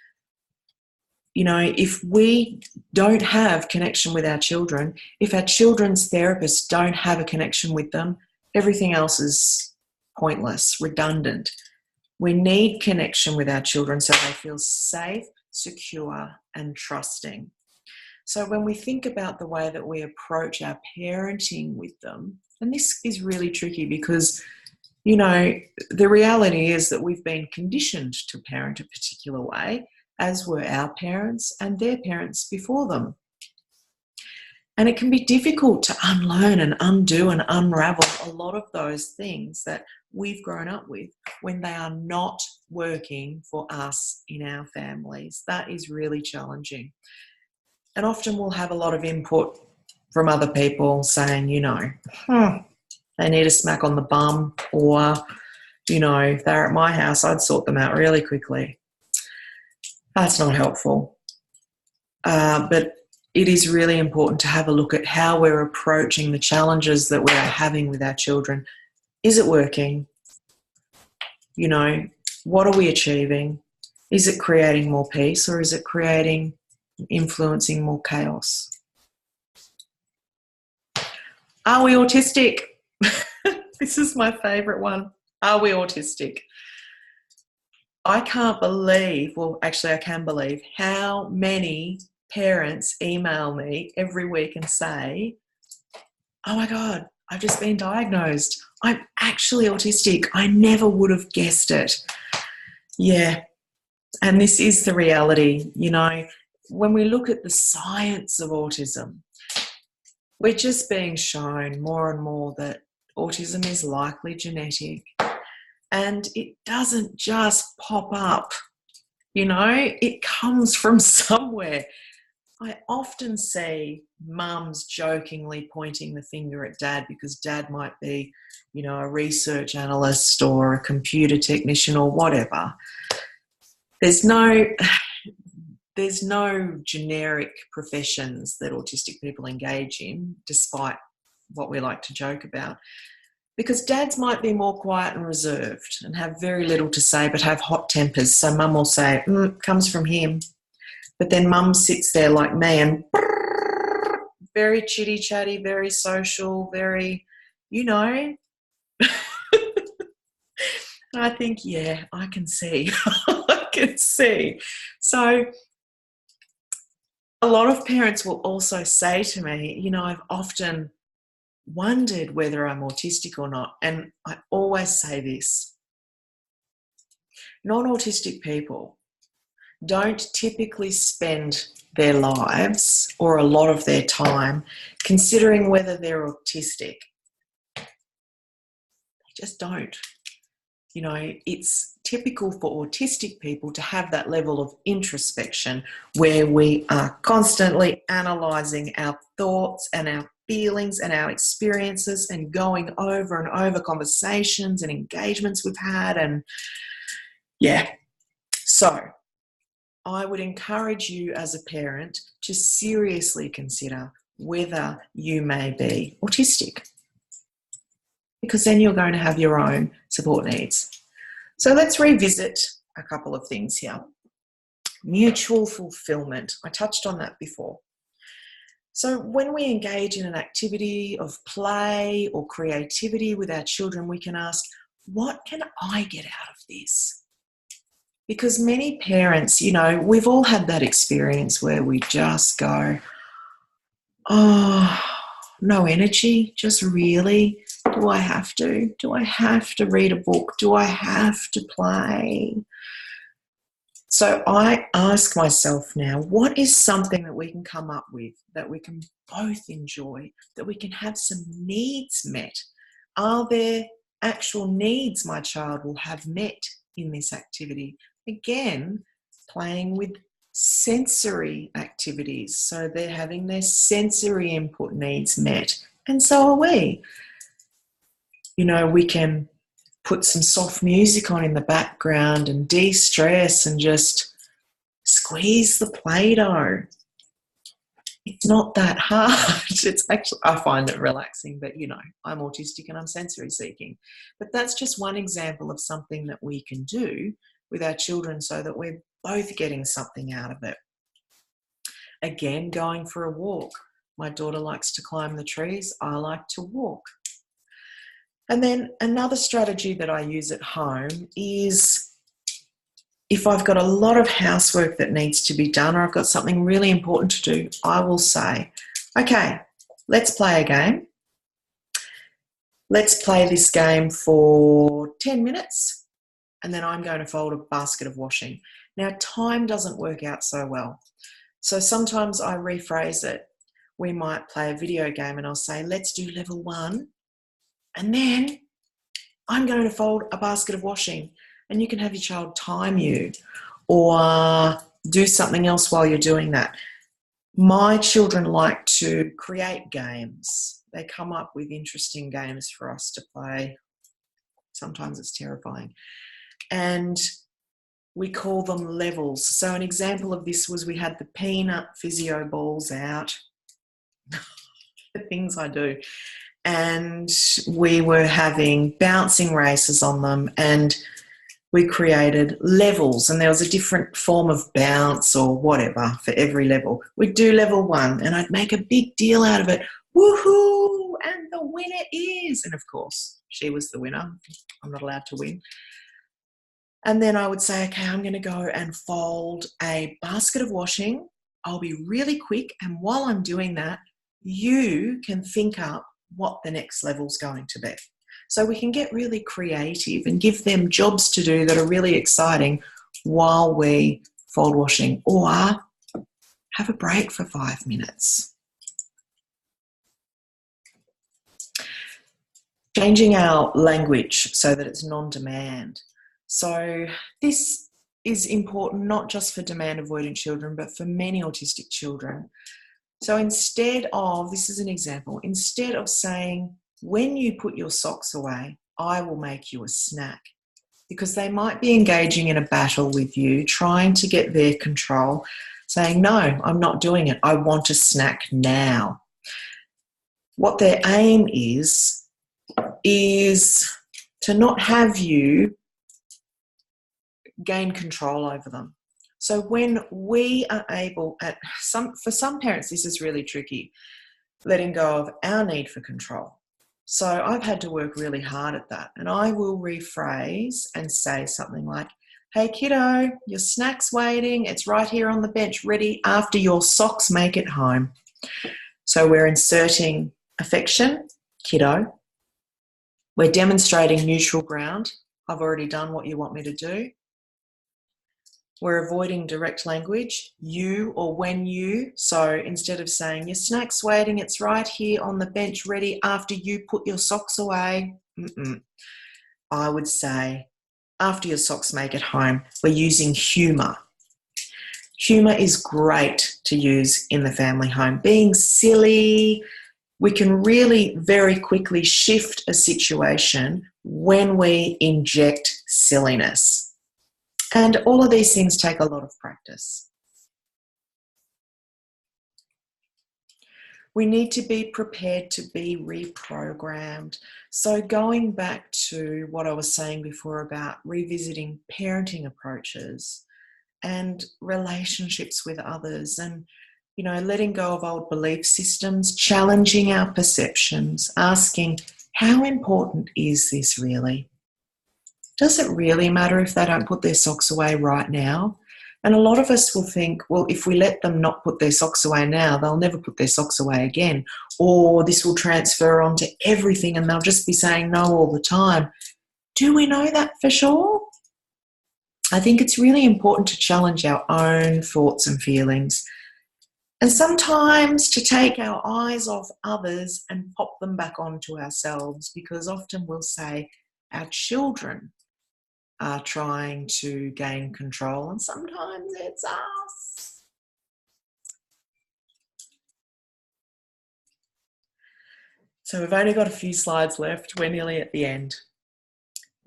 You know, if we don't have connection with our children, if our children's therapists don't have a connection with them, everything else is pointless, redundant. We need connection with our children so they feel safe, secure, and trusting. So when we think about the way that we approach our parenting with them, and this is really tricky because, you know, the reality is that we've been conditioned to parent a particular way, as were our parents and their parents before them. And it can be difficult to unlearn and undo and unravel a lot of those things that we've grown up with when they are not working for us in our families. That is really challenging. And often we'll have a lot of input from other people saying, they need a smack on the bum, or, if they're at my house, I'd sort them out really quickly. That's not helpful. But it is really important to have a look at how we're approaching the challenges that we are having with our children. Is it working? What are we achieving? Is it creating more peace, or is it influencing more chaos? Are we autistic? This is my favourite one. Are we autistic? I can't believe, well, actually I can believe how many parents email me every week and say, oh my God, I've just been diagnosed. I'm actually autistic. I never would have guessed it. Yeah. And this is the reality. When we look at the science of autism, we're just being shown more and more that autism is likely genetic, and it doesn't just pop up. It comes from somewhere. I often see mums jokingly pointing the finger at dad because dad might be, a research analyst or a computer technician or whatever. There's no generic professions that autistic people engage in, despite what we like to joke about. Because dads might be more quiet and reserved and have very little to say but have hot tempers. So mum will say, comes from him. But then mum sits there like me and very chitty-chatty, very social, very, I think, yeah, I can see. I can see. So a lot of parents will also say to me, I've often wondered whether I'm autistic or not. And I always say this: non-autistic people don't typically spend their lives or a lot of their time considering whether they're autistic. They just don't. It's typical for autistic people to have that level of introspection where we are constantly analysing our thoughts and our feelings and our experiences and going over and over conversations and engagements we've had. And yeah, so I would encourage you as a parent to seriously consider whether you may be autistic, because then you're going to have your own support needs. So let's revisit a couple of things here. Mutual fulfillment. I touched on that before. So when we engage in an activity of play or creativity with our children, we can ask, what can I get out of this? Because many parents, we've all had that experience where we just go, oh, no energy, just really? Do I have to? Do I have to read a book? Do I have to play? So I ask myself now, what is something that we can come up with that we can both enjoy, that we can have some needs met? Are there actual needs my child will have met in this activity? Again, playing with sensory activities. So they're having their sensory input needs met. And so are we. We can put some soft music on in the background and de-stress and just squeeze the Play-Doh. It's not that hard. It's actually, I find it relaxing, but I'm autistic and I'm sensory seeking. But that's just one example of something that we can do with our children so that we're both getting something out of it. Again, going for a walk. My daughter likes to climb the trees. I like to walk. And then another strategy that I use at home is if I've got a lot of housework that needs to be done, or I've got something really important to do, I will say, okay, let's play a game. Let's play this game for 10 minutes, and then I'm going to fold a basket of washing. Now, time doesn't work out so well. So sometimes I rephrase it. We might play a video game and I'll say, let's do level 1. And then I'm going to fold a basket of washing, and you can have your child time you or do something else while you're doing that. My children like to create games. They come up with interesting games for us to play. Sometimes it's terrifying. And we call them levels. So an example of this was we had the peanut physio balls out, the things I do, and we were having bouncing races on them, and we created levels, and there was a different form of bounce or whatever for every level. We'd do level 1 and I'd make a big deal out of it. Woohoo! And the winner is, and of course, she was the winner. I'm not allowed to win. And then I would say, okay, I'm going to go and fold a basket of washing. I'll be really quick. And while I'm doing that, you can think up what the next level's going to be. So we can get really creative and give them jobs to do that are really exciting while we fold washing, or have a break for 5 minutes. Changing our language so that it's non-demand. So this is important not just for demand avoidant children, but for many autistic children. So instead of, this is an example, instead of saying, when you put your socks away, I will make you a snack, because they might be engaging in a battle with you, trying to get their control, saying, no, I'm not doing it. I want a snack now. What their aim is to not have you gain control over them. So when we are able, for some parents, this is really tricky, letting go of our need for control. So I've had to work really hard at that. And I will rephrase and say something like, hey kiddo, your snack's waiting. It's right here on the bench, ready after your socks make it home. So we're inserting affection, kiddo. We're demonstrating neutral ground. I've already done what you want me to do. We're avoiding direct language, you or when you. So instead of saying, your snack's waiting, it's right here on the bench ready after you put your socks away, I would say, after your socks make it home. We're using humour. Humour is great to use in the family home. Being silly, we can really very quickly shift a situation when we inject silliness. And all of these things take a lot of practice. We need to be prepared to be reprogrammed. So going back to what I was saying before about revisiting parenting approaches and relationships with others, and letting go of old belief systems, challenging our perceptions, asking, how important is this really? Does it really matter if they don't put their socks away right now? And a lot of us will think, well, if we let them not put their socks away now, they'll never put their socks away again. Or this will transfer onto everything and they'll just be saying no all the time. Do we know that for sure? I think it's really important to challenge our own thoughts and feelings. And sometimes to take our eyes off others and pop them back onto ourselves, because often we'll say our children are trying to gain control, and sometimes it's us. So we've only got a few slides left. We're nearly at the end.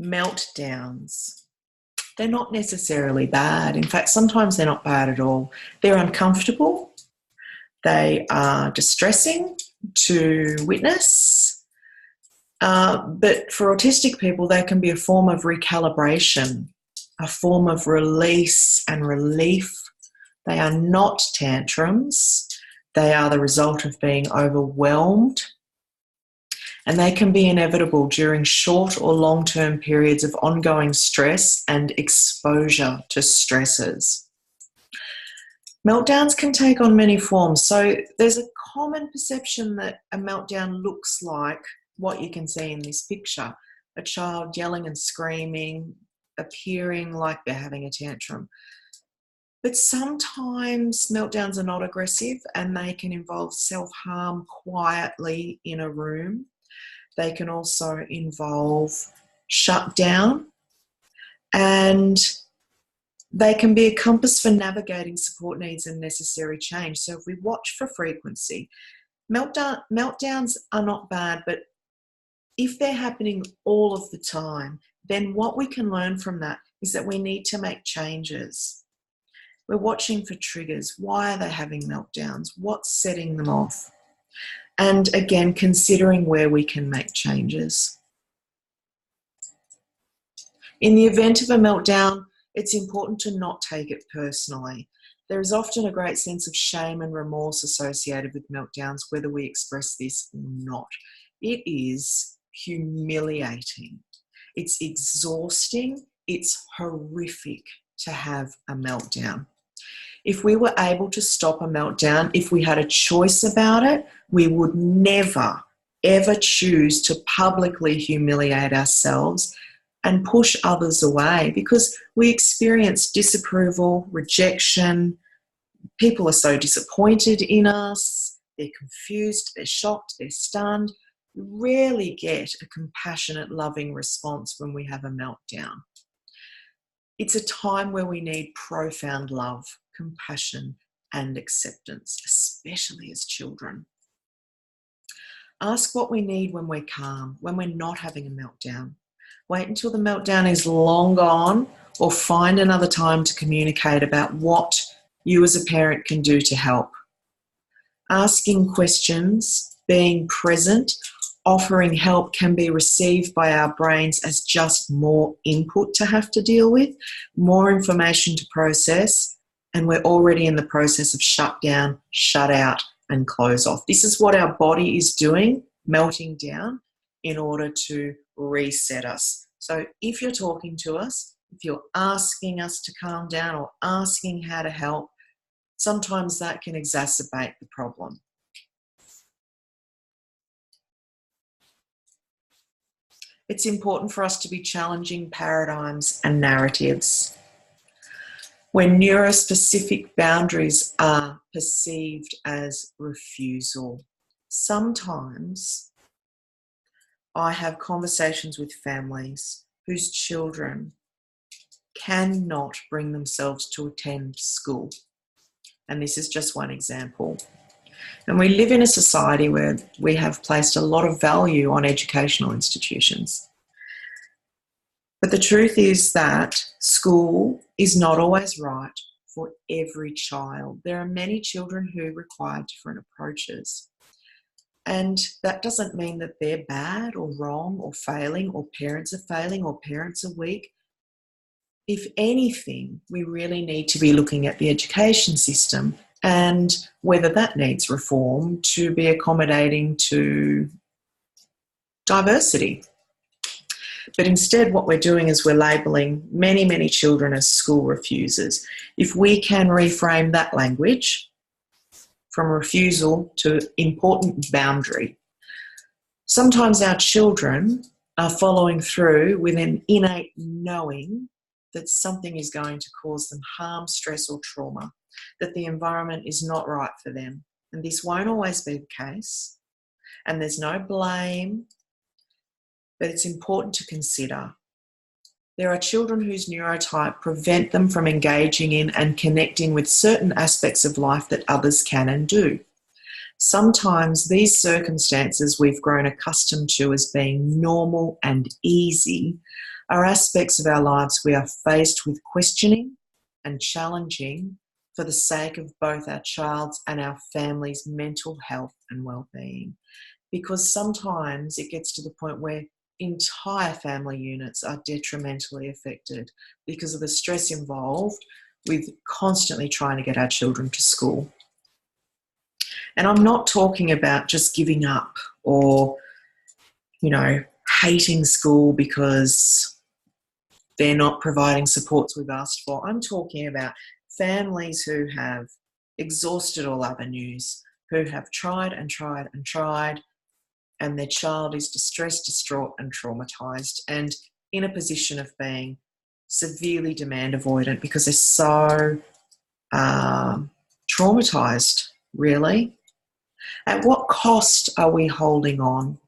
Meltdowns. They're not necessarily bad. In fact, sometimes they're not bad at all. They're uncomfortable. They are distressing to witness. But for autistic people, they can be a form of recalibration, a form of release and relief. They are not tantrums. They are the result of being overwhelmed. And they can be inevitable during short or long-term periods of ongoing stress and exposure to stresses. Meltdowns can take on many forms. So there's a common perception that a meltdown looks like what you can see in this picture, a child yelling and screaming, appearing like they're having a tantrum. But sometimes meltdowns are not aggressive and they can involve self-harm quietly in a room. They can also involve shutdown, and They can be a compass for navigating support needs and necessary change. So if we watch for frequency, meltdowns are not bad, but if they're happening all of the time, then what we can learn from that is that we need to make changes. We're watching for triggers. Why are they having meltdowns? What's setting them off? And again, considering where we can make changes. In the event of a meltdown, it's important to not take it personally. There is often a great sense of shame and remorse associated with meltdowns, whether we express this or not. It is humiliating. It's exhausting. It's horrific to have a meltdown. If we were able to stop a meltdown, if we had a choice about it, we would never, ever choose to publicly humiliate ourselves and push others away, because we experience disapproval, rejection. People are so disappointed in us. They're confused, they're shocked, they're stunned. We rarely get a compassionate, loving response when we have a meltdown. It's a time where we need profound love, compassion, and acceptance, especially as children. Ask what we need when we're calm, when we're not having a meltdown. Wait until the meltdown is long gone, or find another time to communicate about what you as a parent can do to help. Asking questions, being present, offering help can be received by our brains as just more input to have to deal with, more information to process, and we're already in the process of shut down, shut out, and close off. This is what our body is doing, melting down, in order to reset us. So if you're talking to us, if you're asking us to calm down or asking how to help, sometimes that can exacerbate the problem. It's important for us to be challenging paradigms and narratives. When neurospecific boundaries are perceived as refusal, sometimes I have conversations with families whose children cannot bring themselves to attend school. And this is just one example. And we live in a society where we have placed a lot of value on educational institutions. But the truth is that school is not always right for every child. There are many children who require different approaches. And that doesn't mean that they're bad or wrong or failing, or parents are failing, or parents are weak. If anything, we really need to be looking at the education system and whether that needs reform to be accommodating to diversity. But instead, what we're doing is we're labelling many, many children as school refusers. If we can reframe that language from refusal to important boundary, sometimes our children are following through with an innate knowing that something is going to cause them harm, stress, or trauma, that the environment is not right for them. And this won't always be the case. And there's no blame, but it's important to consider. There are children whose neurotype prevent them from engaging in and connecting with certain aspects of life that others can and do. Sometimes these circumstances we've grown accustomed to as being normal and easy are aspects of our lives we are faced with questioning and challenging for the sake of both our child's and our family's mental health and well-being. Because sometimes it gets to the point where entire family units are detrimentally affected because of the stress involved with constantly trying to get our children to school. And I'm not talking about just giving up or, hating school because they're not providing supports we've asked for. I'm talking about families who have exhausted all avenues, who have tried and tried and tried, and their child is distressed, distraught, and traumatised, and in a position of being severely demand avoidant because they're so traumatised, really. At what cost are we holding on?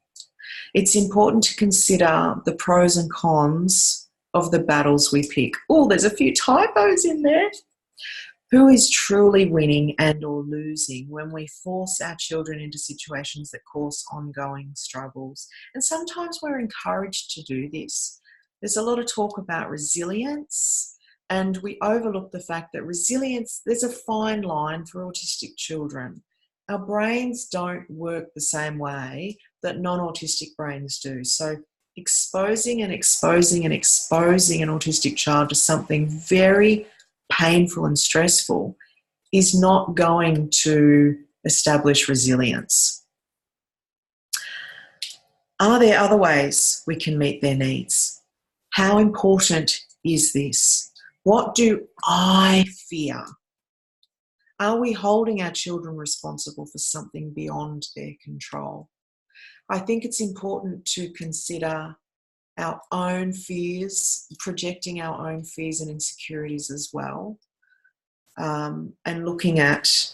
It's important to consider the pros and cons of the battles we pick. Oh, there's a few typos in there. Who is truly winning and or losing when we force our children into situations that cause ongoing struggles? And sometimes we're encouraged to do this. There's a lot of talk about resilience, and we overlook the fact that resilience, there's a fine line for autistic children. Our brains don't work the same way that non-autistic brains do. So exposing an autistic child to something very painful and stressful is not going to establish resilience. Are there other ways we can meet their needs? How important is this? What do I fear? Are we holding our children responsible for something beyond their control? I think it's important to consider our own fears, projecting our own fears and insecurities as well, and looking at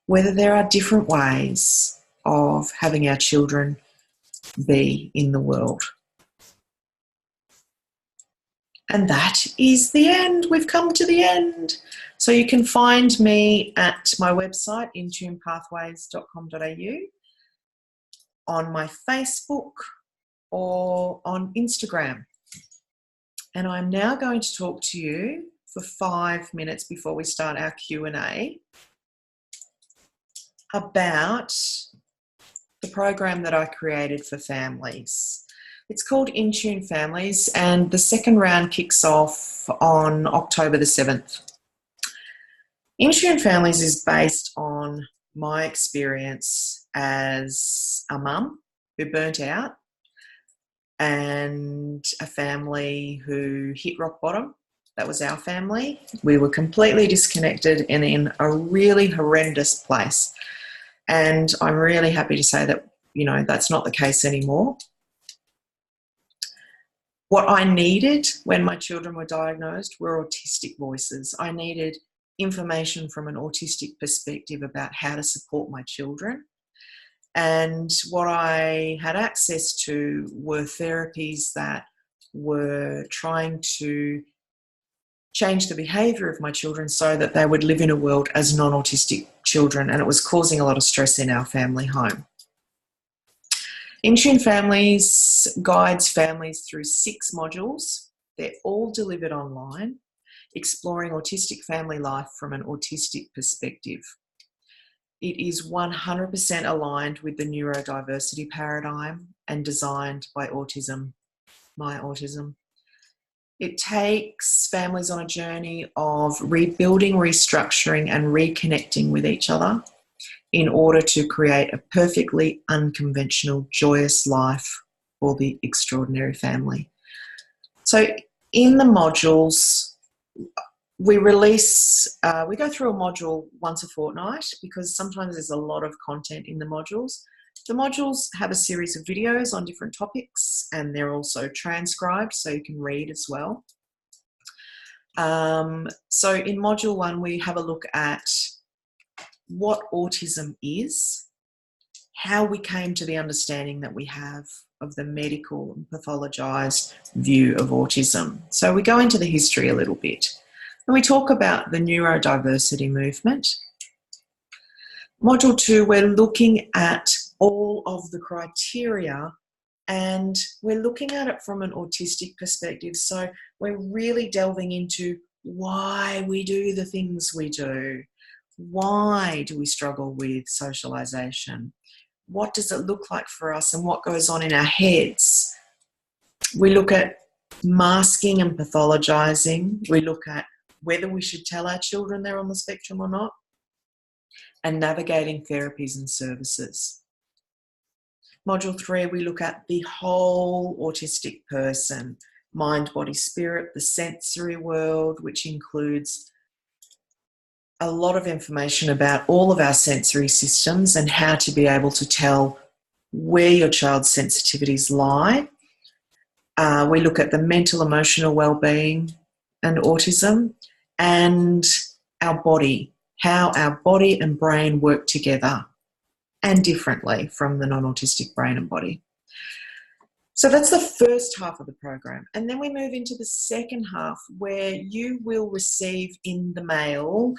whether there are different ways of having our children be in the world. And that is the end. We've come to the end. So you can find me at my website, intunepathways.com.au, on my Facebook or on Instagram. And I'm now going to talk to you for 5 minutes before we start our Q&A about the program that I created for families. It's called Intune Families, and the second round kicks off on October the 7th. Intune Families is based on my experience as a mum who burnt out and a family who hit rock bottom. That was our family. We were completely disconnected and in a really horrendous place. And I'm really happy to say that, that's not the case anymore. What I needed when my children were diagnosed were autistic voices. I needed information from an autistic perspective about how to support my children. And what I had access to were therapies that were trying to change the behaviour of my children so that they would live in a world as non-autistic children, and it was causing a lot of stress in our family home. Intune Families guides families through 6 modules. They're all delivered online, exploring autistic family life from an autistic perspective. It is 100% aligned with the neurodiversity paradigm and designed by My Autism. It takes families on a journey of rebuilding, restructuring, and reconnecting with each other in order to create a perfectly unconventional, joyous life for the extraordinary family. So in the modules, we go through a module once a fortnight because sometimes there's a lot of content in the modules. The modules have a series of videos on different topics, and they're also transcribed so you can read as well. So in module 1, we have a look at what autism is, how we came to the understanding that we have of the medical and pathologised view of autism. So we go into the history a little bit, and we talk about the neurodiversity movement. Module 2, we're looking at all of the criteria, and we're looking at it from an autistic perspective. So we're really delving into why we do the things we do. Why do we struggle with socialisation? What does it look like for us, and what goes on in our heads? We look at masking and pathologising. We look at whether we should tell our children they're on the spectrum or not, and navigating therapies and services. Module 3, we look at the whole autistic person, mind, body, spirit, the sensory world, which includes a lot of information about all of our sensory systems and how to be able to tell where your child's sensitivities lie. We look at the mental, emotional well-being and autism, and our body, how our body and brain work together and differently from the non-autistic brain and body. So that's the first half of the program. And then we move into the second half where you will receive in the mail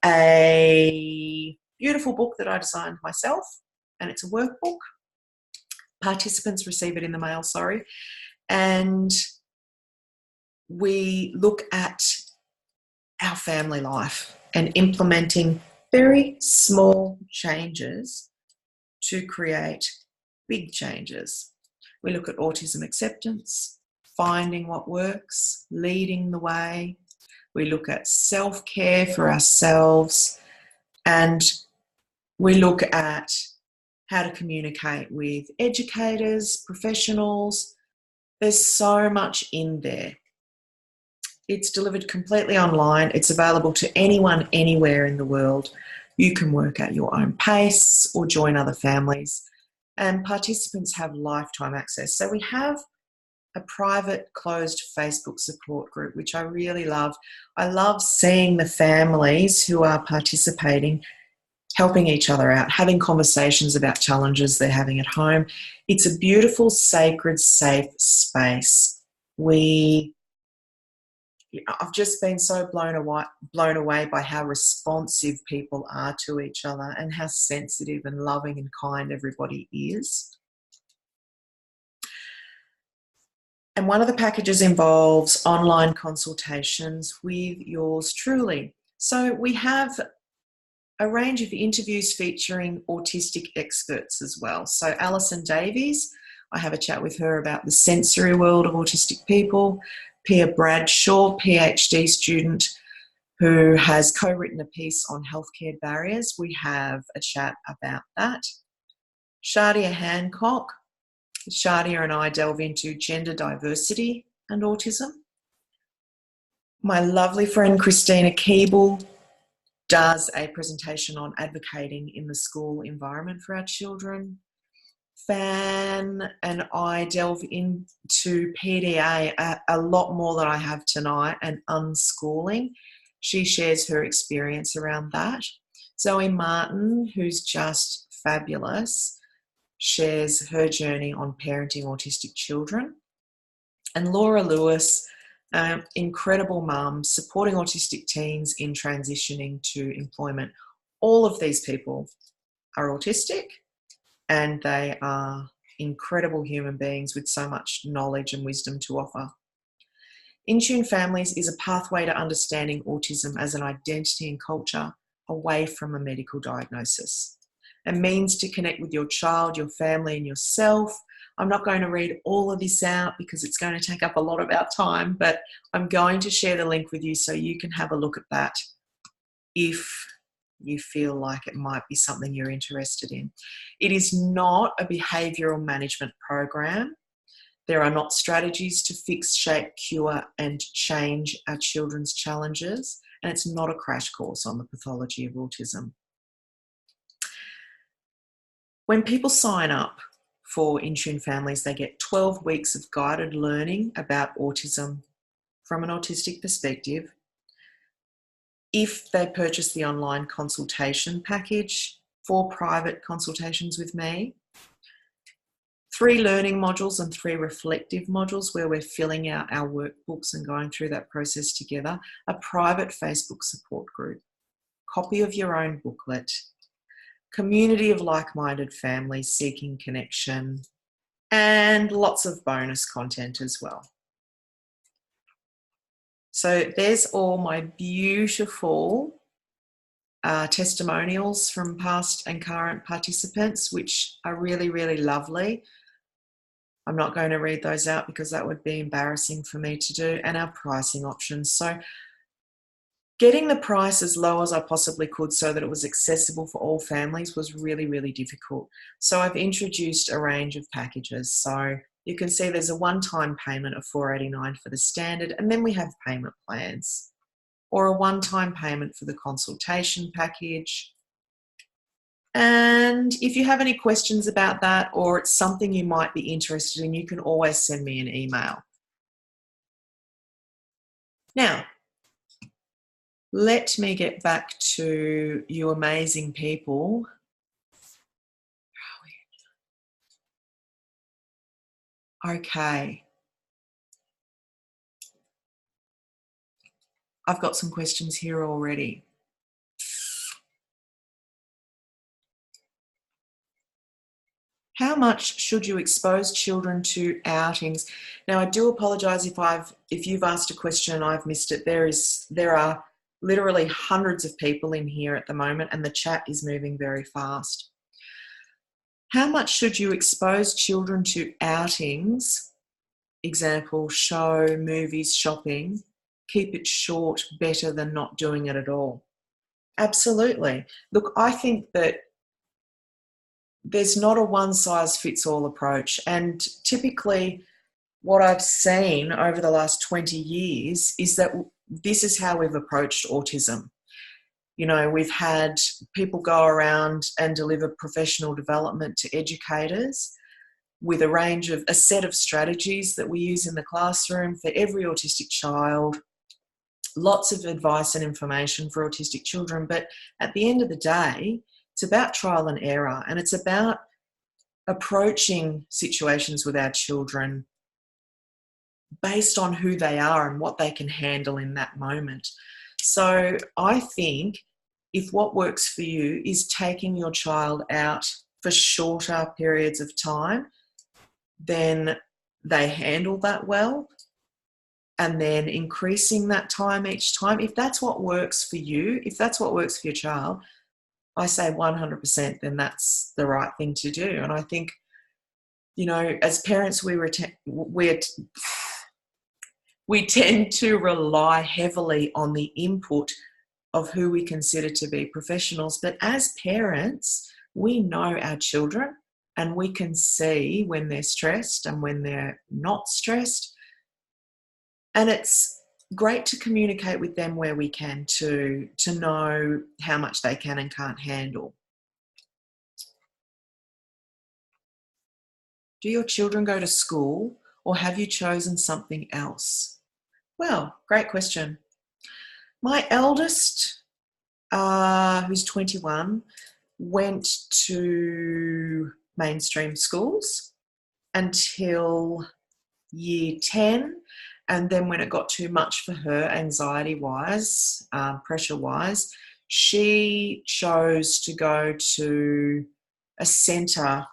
a beautiful book that I designed myself, and it's a workbook. Participants receive it in the mail, sorry. And we look at our family life and implementing very small changes to create big changes. We look at autism acceptance, finding what works, leading the way. We look at self-care for ourselves, and we look at how to communicate with educators, professionals. There's so much in there. It's delivered completely online. It's available to anyone, anywhere in the world. You can work at your own pace or join other families. And participants have lifetime access. So we have a private closed Facebook support group, which I really love. I love seeing the families who are participating, helping each other out, having conversations about challenges they're having at home. It's a beautiful, sacred, safe space. I've just been so blown away by how responsive people are to each other and how sensitive and loving and kind everybody is. And one of the packages involves online consultations with yours truly. So we have a range of interviews featuring autistic experts as well. So Alison Davies, I have a chat with her about the sensory world of autistic people. Pia Bradshaw, PhD student who has co-written a piece on healthcare barriers. We have a chat about that. Shadia Hancock. Shadia and I delve into gender diversity and autism. My lovely friend Christina Keeble does a presentation on advocating in the school environment for our children. Fan and I delve into PDA a lot more than I have tonight, and unschooling. She shares her experience around that. Zoe Martin, who's just fabulous, shares her journey on parenting autistic children. And Laura Lewis, incredible mum, supporting autistic teens in transitioning to employment. All of these people are autistic, and they are incredible human beings with so much knowledge and wisdom to offer. In-Tune Families is a pathway to understanding autism as an identity and culture away from a medical diagnosis. A means to connect with your child, your family, and yourself. I'm not going to read all of this out because it's going to take up a lot of our time, but I'm going to share the link with you so you can have a look at that if you feel like it might be something you're interested in. It is not a behavioural management program. There are not strategies to fix, shape, cure and change our children's challenges, and it's not a crash course on the pathology of autism. When people sign up for In-Tune Families, they get 12 weeks of guided learning about autism from an autistic perspective. If they purchase the online consultation package, 4 private consultations with me, 3 learning modules and 3 reflective modules where we're filling out our workbooks and going through that process together, a private Facebook support group, copy of your own booklet, community of like-minded families seeking connection, and lots of bonus content as well. So there's all my beautiful testimonials from past and current participants, which are really, really lovely. I'm not going to read those out because that would be embarrassing for me to do, and our pricing options. So getting the price as low as I possibly could so that it was accessible for all families was really, really difficult. So I've introduced a range of packages. So you can see there's a one-time payment of $4.89 for the standard, and then we have payment plans, or a one-time payment for the consultation package. And if you have any questions about that, or it's something you might be interested in, you can always send me an email. Now, let me get back to you amazing people. Okay. I've got some questions here already. How much should you expose children to outings? Now, I do apologise if you've asked a question and I've missed it. There are literally hundreds of people in here at the moment, and the chat is moving very fast. How much should you expose children to outings? Example, show, movies, shopping. Keep it short, better than not doing it at all. Absolutely. Look, I think that there's not a one-size-fits-all approach. And typically what I've seen over the last 20 years is that this is how we've approached autism. You know, we've had people go around and deliver professional development to educators with a set of strategies that we use in the classroom for every autistic child, lots of advice and information for autistic children. But at the end of the day, it's about trial and error, and it's about approaching situations with our children based on who they are and what they can handle in that moment. So I think if what works for you is taking your child out for shorter periods of time, then they handle that well, and then increasing that time each time. If that's what works for you, if that's what works for your child, I say 100%, then that's the right thing to do. And I think, you know, as parents, we tend to rely heavily on the input of who we consider to be professionals. But as parents, we know our children, and we can see when they're stressed and when they're not stressed. And it's great to communicate with them where we can to know how much they can and can't handle. Do your children go to school, or have you chosen something else? Well, great question. My eldest, who's 21, went to mainstream schools until year 10. And then when it got too much for her, anxiety-wise, pressure-wise, she chose to go to a centre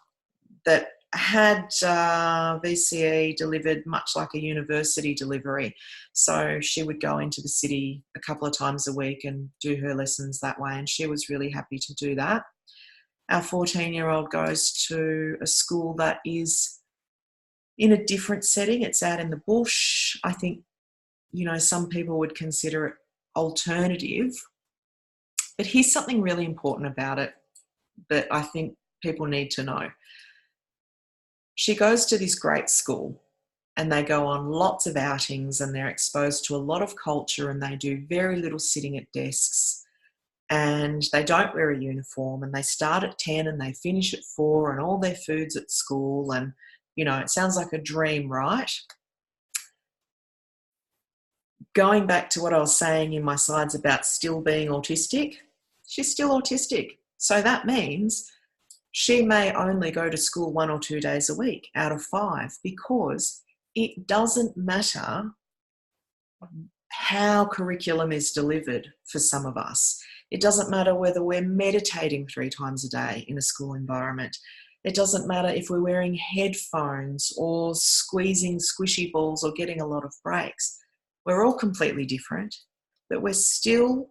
that had VCE delivered much like a university delivery. So she would go into the city a couple of times a week and do her lessons that way, and she was really happy to do that. Our 14-year-old goes to a school that is in a different setting. It's out in the bush. I think, you know, some people would consider it alternative. But here's something really important about it that I think people need to know. She goes to this great school, and they go on lots of outings, and they're exposed to a lot of culture, and they do very little sitting at desks, and they don't wear a uniform, and they start at 10 and they finish at 4, and all their food's at school. And, you know, it sounds like a dream, right? Going back to what I was saying in my slides about still being autistic, she's still autistic. So that means she may only go to school 1 or 2 days a week out of 5, because it doesn't matter how curriculum is delivered for some of us. It doesn't matter whether we're meditating 3 times a day in a school environment. It doesn't matter if we're wearing headphones or squeezing squishy balls or getting a lot of breaks. We're all completely different, but we're still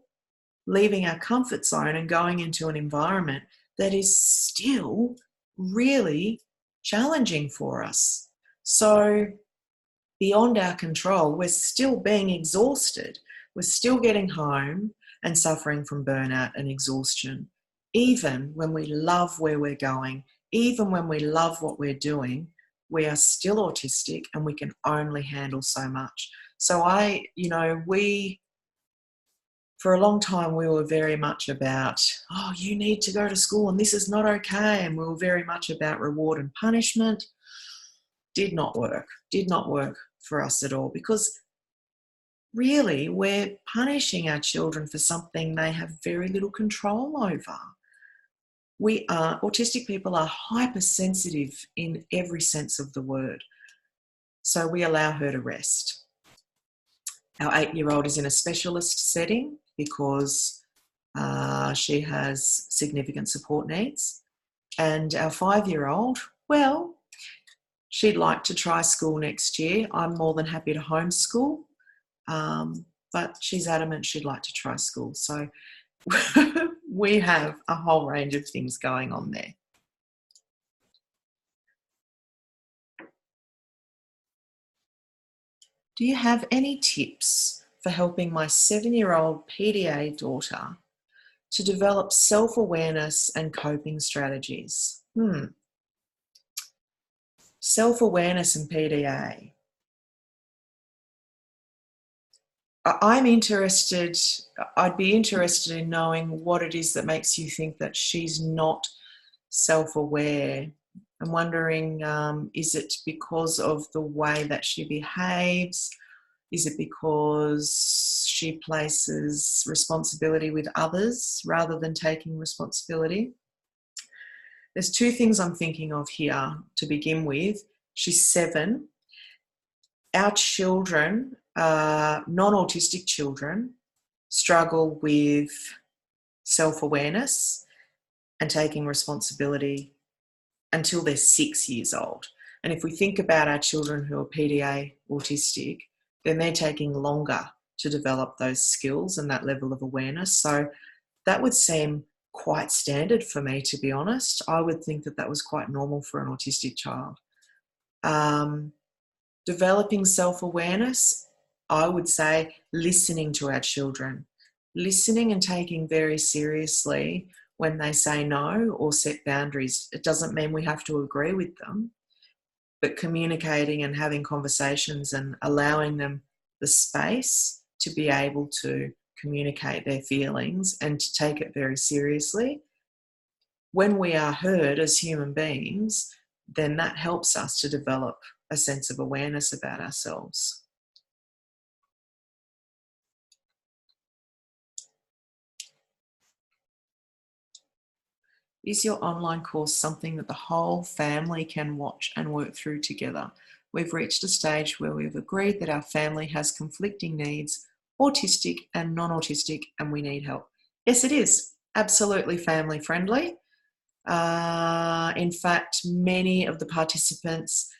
leaving our comfort zone and going into an environment that is still really challenging for us. So beyond our control, we're still being exhausted. We're still getting home and suffering from burnout and exhaustion, even when we love where we're going, even when we love what we're doing. We are still autistic, and we can only handle so much. So for a long time, we were very much about, oh, you need to go to school and this is not okay. And we were very much about reward and punishment. Did not work for us at all, because really we're punishing our children for something they have very little control over. Autistic people are hypersensitive in every sense of the word. So we allow her to rest. Our 8-year-old is in a specialist setting because she has significant support needs. And our 5-year-old, well, she'd like to try school next year. I'm more than happy to homeschool, but she's adamant she'd like to try school. So we have a whole range of things going on there. Do you have any tips for helping my 7-year-old PDA daughter to develop self-awareness and coping strategies? Self-awareness and PDA. I'd be interested in knowing what it is that makes you think that she's not self-aware. I'm wondering, is it because of the way that she behaves? Is it because she places responsibility with others rather than taking responsibility? There's 2 things I'm thinking of here to begin with. She's 7. Our children, non-autistic children, struggle with self-awareness and taking responsibility until they're 6 years old. And if we think about our children who are PDA autistic, then they're taking longer to develop those skills and that level of awareness. So that would seem quite standard for me, to be honest. I would think that that was quite normal for an autistic child. Developing self-awareness, I would say listening to our children, listening and taking very seriously when they say no or set boundaries. It doesn't mean we have to agree with them, but communicating and having conversations and allowing them the space to be able to communicate their feelings and to take it very seriously. When we are heard as human beings, then that helps us to develop a sense of awareness about ourselves. Is your online course something that the whole family can watch and work through together? We've reached a stage where we've agreed that our family has conflicting needs, autistic and non-autistic, and we need help. Yes, it is. Absolutely family friendly. In fact, many of the participants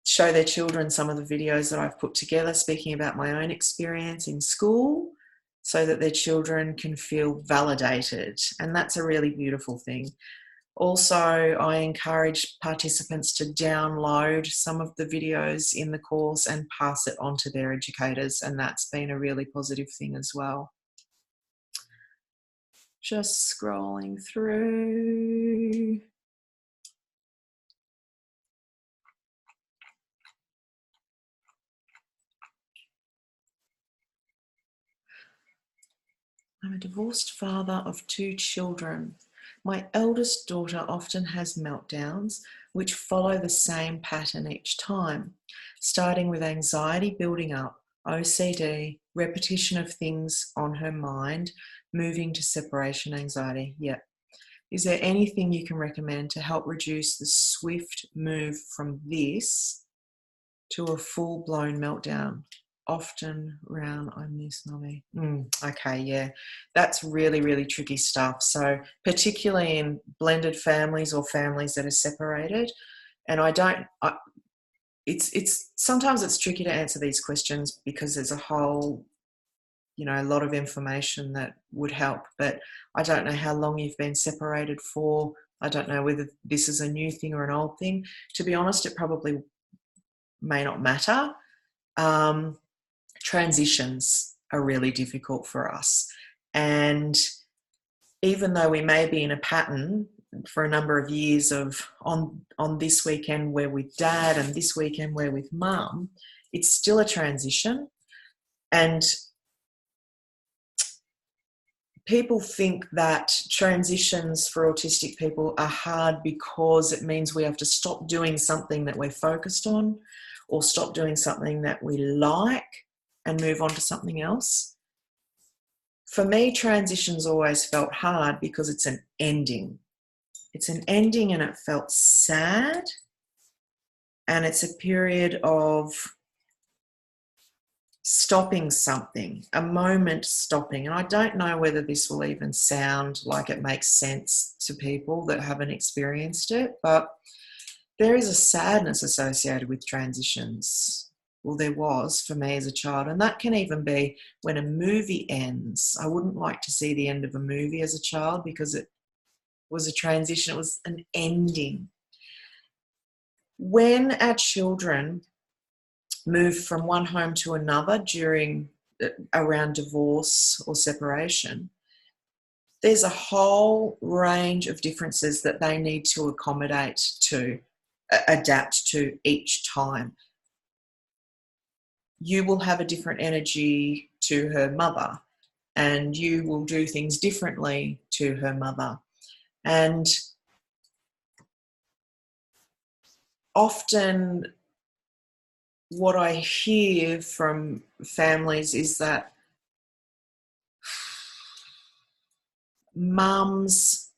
show their children some of the videos that I've put together speaking about my own experience in school so that their children can feel validated. And that's a really beautiful thing. Also, I encourage participants to download some of the videos in the course and pass it on to their educators. And that's been a really positive thing as well. Just scrolling through. I'm a divorced father of 2 children. My eldest daughter often has meltdowns, which follow the same pattern each time, starting with anxiety building up, OCD, repetition of things on her mind, moving to separation anxiety. Yep. Is there anything you can recommend to help reduce the swift move from this to a full-blown meltdown? Often round, I miss Nobby. Okay, yeah, that's really, really tricky stuff. So particularly in blended families or families that are separated, and it's sometimes it's tricky to answer these questions because there's a whole, a lot of information that would help, but I don't know how long you've been separated for. I don't know whether this is a new thing or an old thing. To be honest, it probably may not matter. Transitions are really difficult for us. And even though we may be in a pattern for a number of years of on this weekend we're with dad and this weekend we're with mum, it's still a transition. And people think that transitions for autistic people are hard because it means we have to stop doing something that we're focused on or stop doing something that we like and move on to something else. For me, transitions always felt hard because it's an ending. It's an ending and it felt sad. And it's a period of stopping something, a moment stopping. And I don't know whether this will even sound like it makes sense to people that haven't experienced it, but there is a sadness associated with transitions. Well, there was for me as a child, and that can even be when a movie ends. I wouldn't like to see the end of a movie as a child because it was a transition, it was an ending. When our children move from one home to another around divorce or separation, there's a whole range of differences that they need to accommodate to, adapt to each time. You will have a different energy to her mother, and you will do things differently to her mother. And often what I hear from families is that mums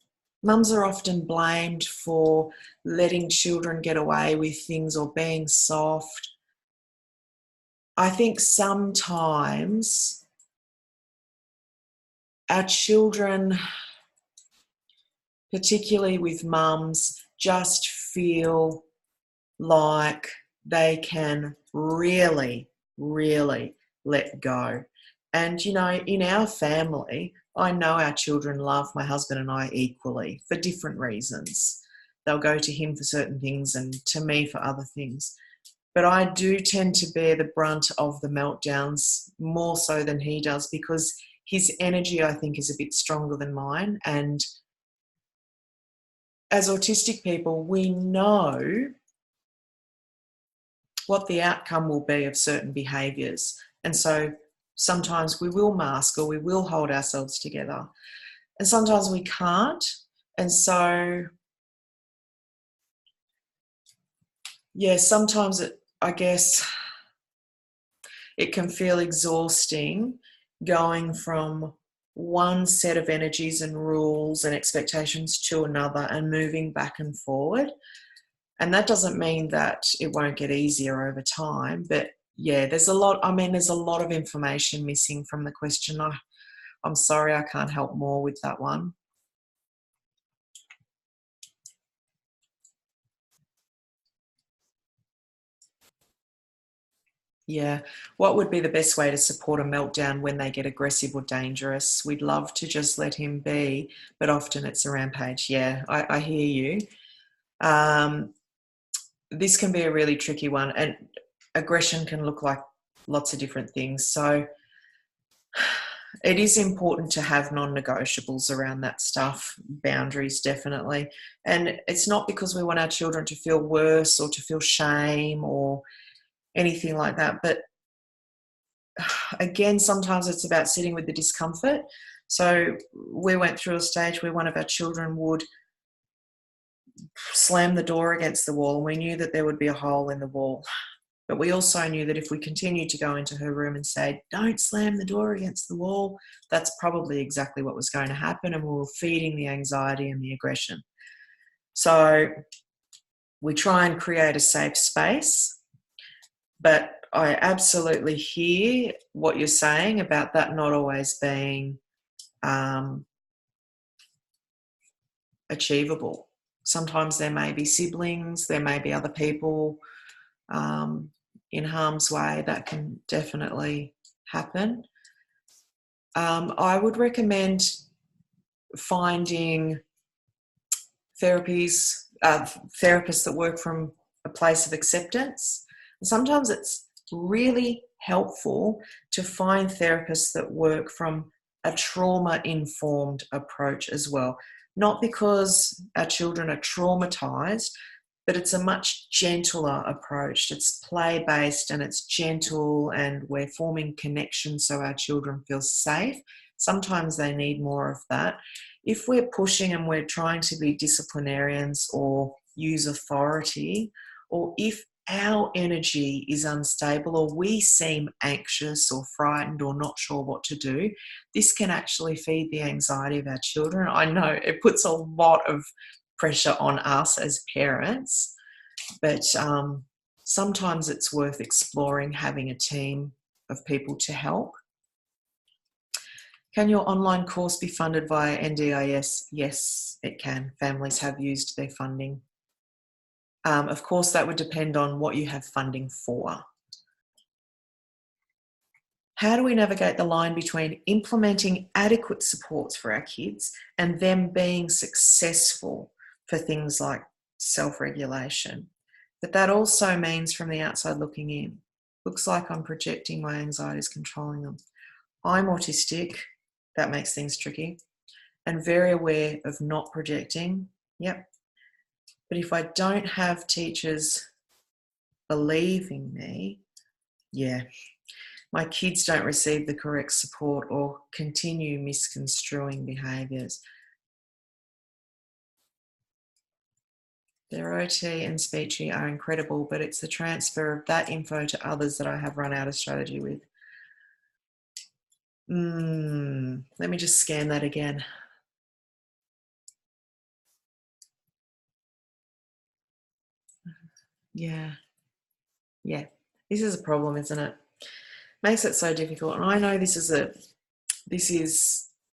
are often blamed for letting children get away with things or being soft. I think sometimes our children, particularly with mums, just feel like they can really, really let go. And, you know, in our family, I know our children love my husband and I equally for different reasons. They'll go to him for certain things and to me for other things. But I do tend to bear the brunt of the meltdowns more so than he does because his energy, I think, is a bit stronger than mine. And as autistic people, we know what the outcome will be of certain behaviours. And so sometimes we will mask or we will hold ourselves together. And sometimes we can't. And so, yeah, sometimes I guess it can feel exhausting going from one set of energies and rules and expectations to another and moving back and forward. And that doesn't mean that it won't get easier over time, but yeah, there's a lot of information missing from the question. I'm sorry, I can't help more with that one. Yeah. What would be the best way to support a meltdown when they get aggressive or dangerous? We'd love to just let him be, but often it's a rampage. Yeah, I hear you. This can be a really tricky one, and aggression can look like lots of different things. So it is important to have non-negotiables around that stuff, boundaries definitely. And it's not because we want our children to feel worse or to feel shame or anything like that. But again, sometimes it's about sitting with the discomfort. So we went through a stage where one of our children would slam the door against the wall, and we knew that there would be a hole in the wall. But we also knew that if we continued to go into her room and say, don't slam the door against the wall, that's probably exactly what was going to happen, and we were feeding the anxiety and the aggression. So we try and create a safe space, but I absolutely hear what you're saying about that not always being achievable. Sometimes there may be siblings, there may be other people in harm's way. That can definitely happen. I would recommend finding therapists that work from a place of acceptance. Sometimes it's really helpful to find therapists that work from a trauma-informed approach as well. Not because our children are traumatized, but it's a much gentler approach. It's play-based and it's gentle, and we're forming connections so our children feel safe. Sometimes they need more of that. If we're pushing and we're trying to be disciplinarians or use authority, or if our energy is unstable or we seem anxious or frightened or not sure what to do, this can actually feed the anxiety of our children. I know it puts a lot of pressure on us as parents, but Sometimes it's worth exploring having a team of people to help. Can your online course be funded via NDIS? Yes, it can. Families have used their funding. Of course, that would depend on what you have funding for. How do we navigate the line between implementing adequate supports for our kids and them being successful for things like self-regulation? But that also means from the outside looking in, looks like I'm projecting my anxieties, controlling them. I'm autistic, that makes things tricky, and very aware of not projecting, yep. But if I don't have teachers believing me, yeah, my kids don't receive the correct support or continue misconstruing behaviours. Their OT and speechy are incredible, but it's the transfer of that info to others that I have run out of strategy with. Let me just scan that again. Yeah. This is a problem, isn't it? Makes it so difficult. And I know this is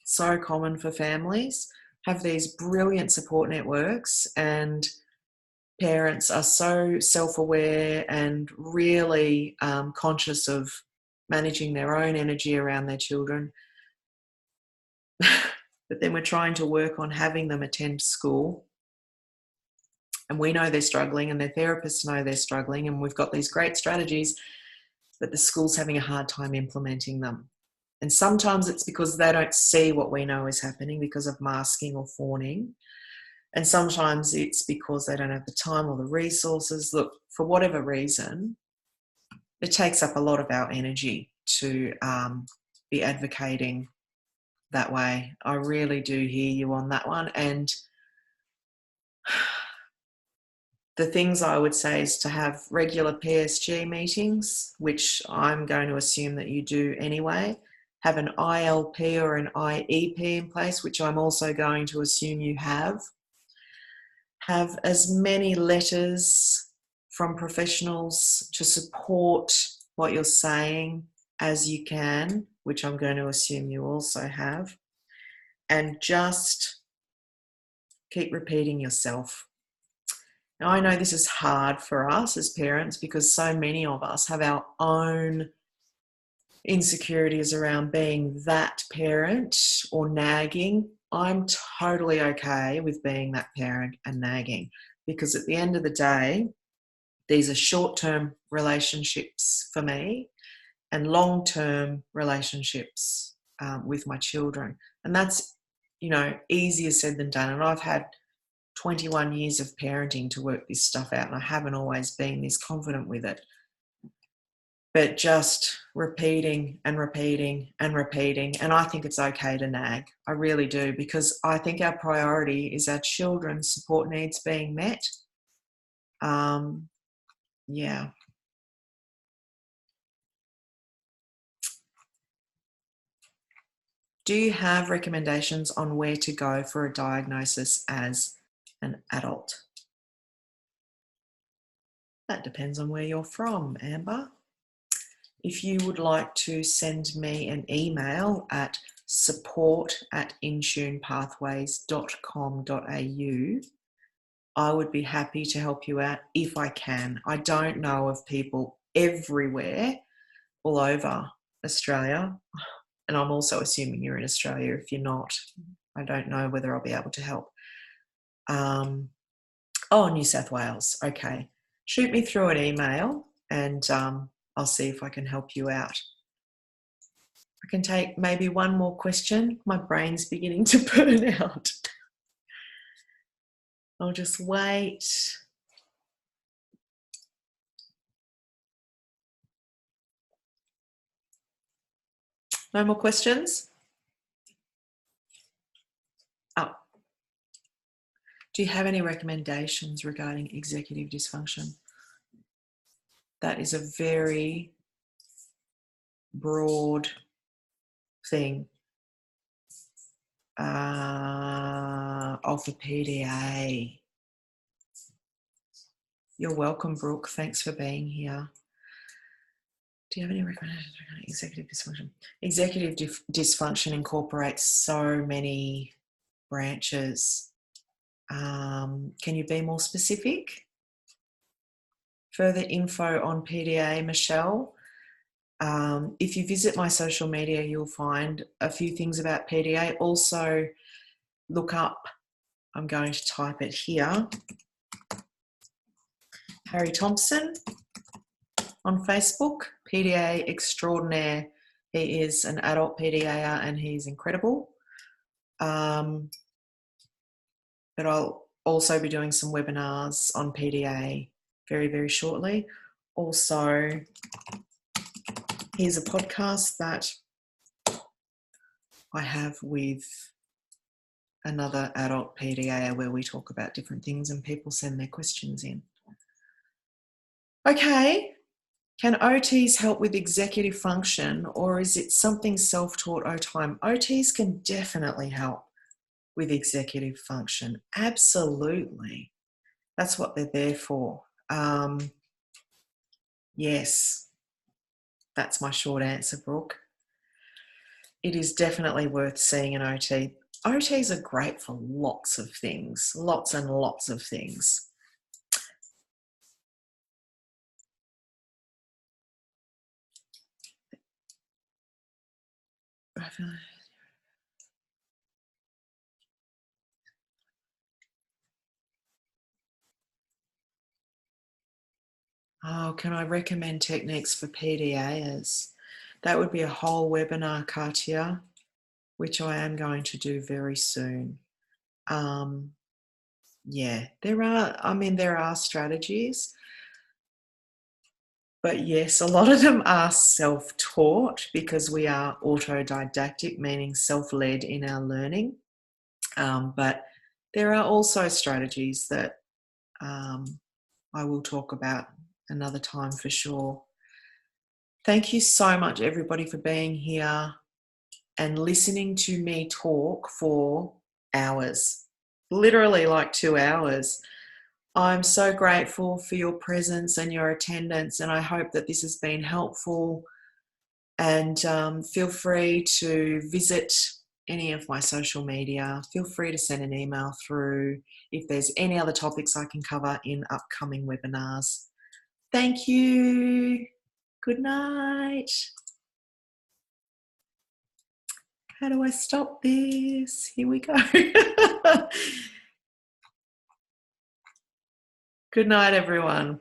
so common for families, have these brilliant support networks, and parents are so self-aware and really conscious of managing their own energy around their children. But then we're trying to work on having them attend school, and we know they're struggling and their therapists know they're struggling, and we've got these great strategies, but the school's having a hard time implementing them. And sometimes it's because they don't see what we know is happening because of masking or fawning. And sometimes it's because they don't have the time or the resources. Look, for whatever reason, it takes up a lot of our energy to be advocating that way. I really do hear you on that one. And the things I would say is to have regular PSG meetings, which I'm going to assume that you do anyway. Have an ILP or an IEP in place, which I'm also going to assume you have. Have as many letters from professionals to support what you're saying as you can, which I'm going to assume you also have. And just keep repeating yourself. Now, I know this is hard for us as parents because so many of us have our own insecurities around being that parent or nagging. I'm totally okay with being that parent and nagging, because at the end of the day, these are short-term relationships for me and long-term relationships with my children. And that's, easier said than done. And I've had 21 years of parenting to work this stuff out, and I haven't always been this confident with it. But just repeating and repeating and repeating. And I think it's okay to nag. I really do, because I think our priority is our children's support needs being met. Yeah. Do you have recommendations on where to go for a diagnosis as an adult? That depends on where you're from, Amber. If you would like to send me an email at support@intunepathways.com.au, I would be happy to help you out if I can. I don't know of people everywhere, all over Australia, and I'm also assuming you're in Australia. If you're not, I don't know whether I'll be able to help. New South Wales. Okay. Shoot me through an email and I'll see if I can help you out. I can take maybe one more question. My brain's beginning to burn out. I'll just wait. No more questions? Oh. Do you have any recommendations regarding executive dysfunction? That is a very broad thing. For PDA. You're welcome, Brooke. Thanks for being here. Do you have any recommendations regarding executive dysfunction? Executive dysfunction incorporates so many branches. Can you be more specific? Further info on PDA, Michelle. If you visit my social media, you'll find a few things about PDA. Also, look up, I'm going to type it here, Harry Thompson on Facebook, PDA extraordinaire. He is an adult PDAer and he's incredible. But I'll also be doing some webinars on PDA very, very shortly. Also, here's a podcast that I have with another adult PDA where we talk about different things and people send their questions in. Okay, can OTs help with executive function, or is it something self-taught over time? OTs can definitely help with executive function. Absolutely. That's what they're there for. Yes, that's my short answer, Brooke. It is definitely worth seeing an OT. OTs are great for lots of things, lots and lots of things. Oh, can I recommend techniques for PDAs? That would be a whole webinar, Katia, which I am going to do very soon. Yeah, there are strategies, but yes, a lot of them are self-taught because we are autodidactic, meaning self-led in our learning. But there are also strategies that I will talk about another time for sure. Thank you so much, everybody, for being here and listening to me talk for hours, literally like 2 hours. I'm so grateful for your presence and your attendance, and I hope that this has been helpful. And feel free to visit any of my social media. Feel free to send an email through if there's any other topics I can cover in upcoming webinars. Thank you. Good night. How do I stop this? Here we go. Good night, everyone.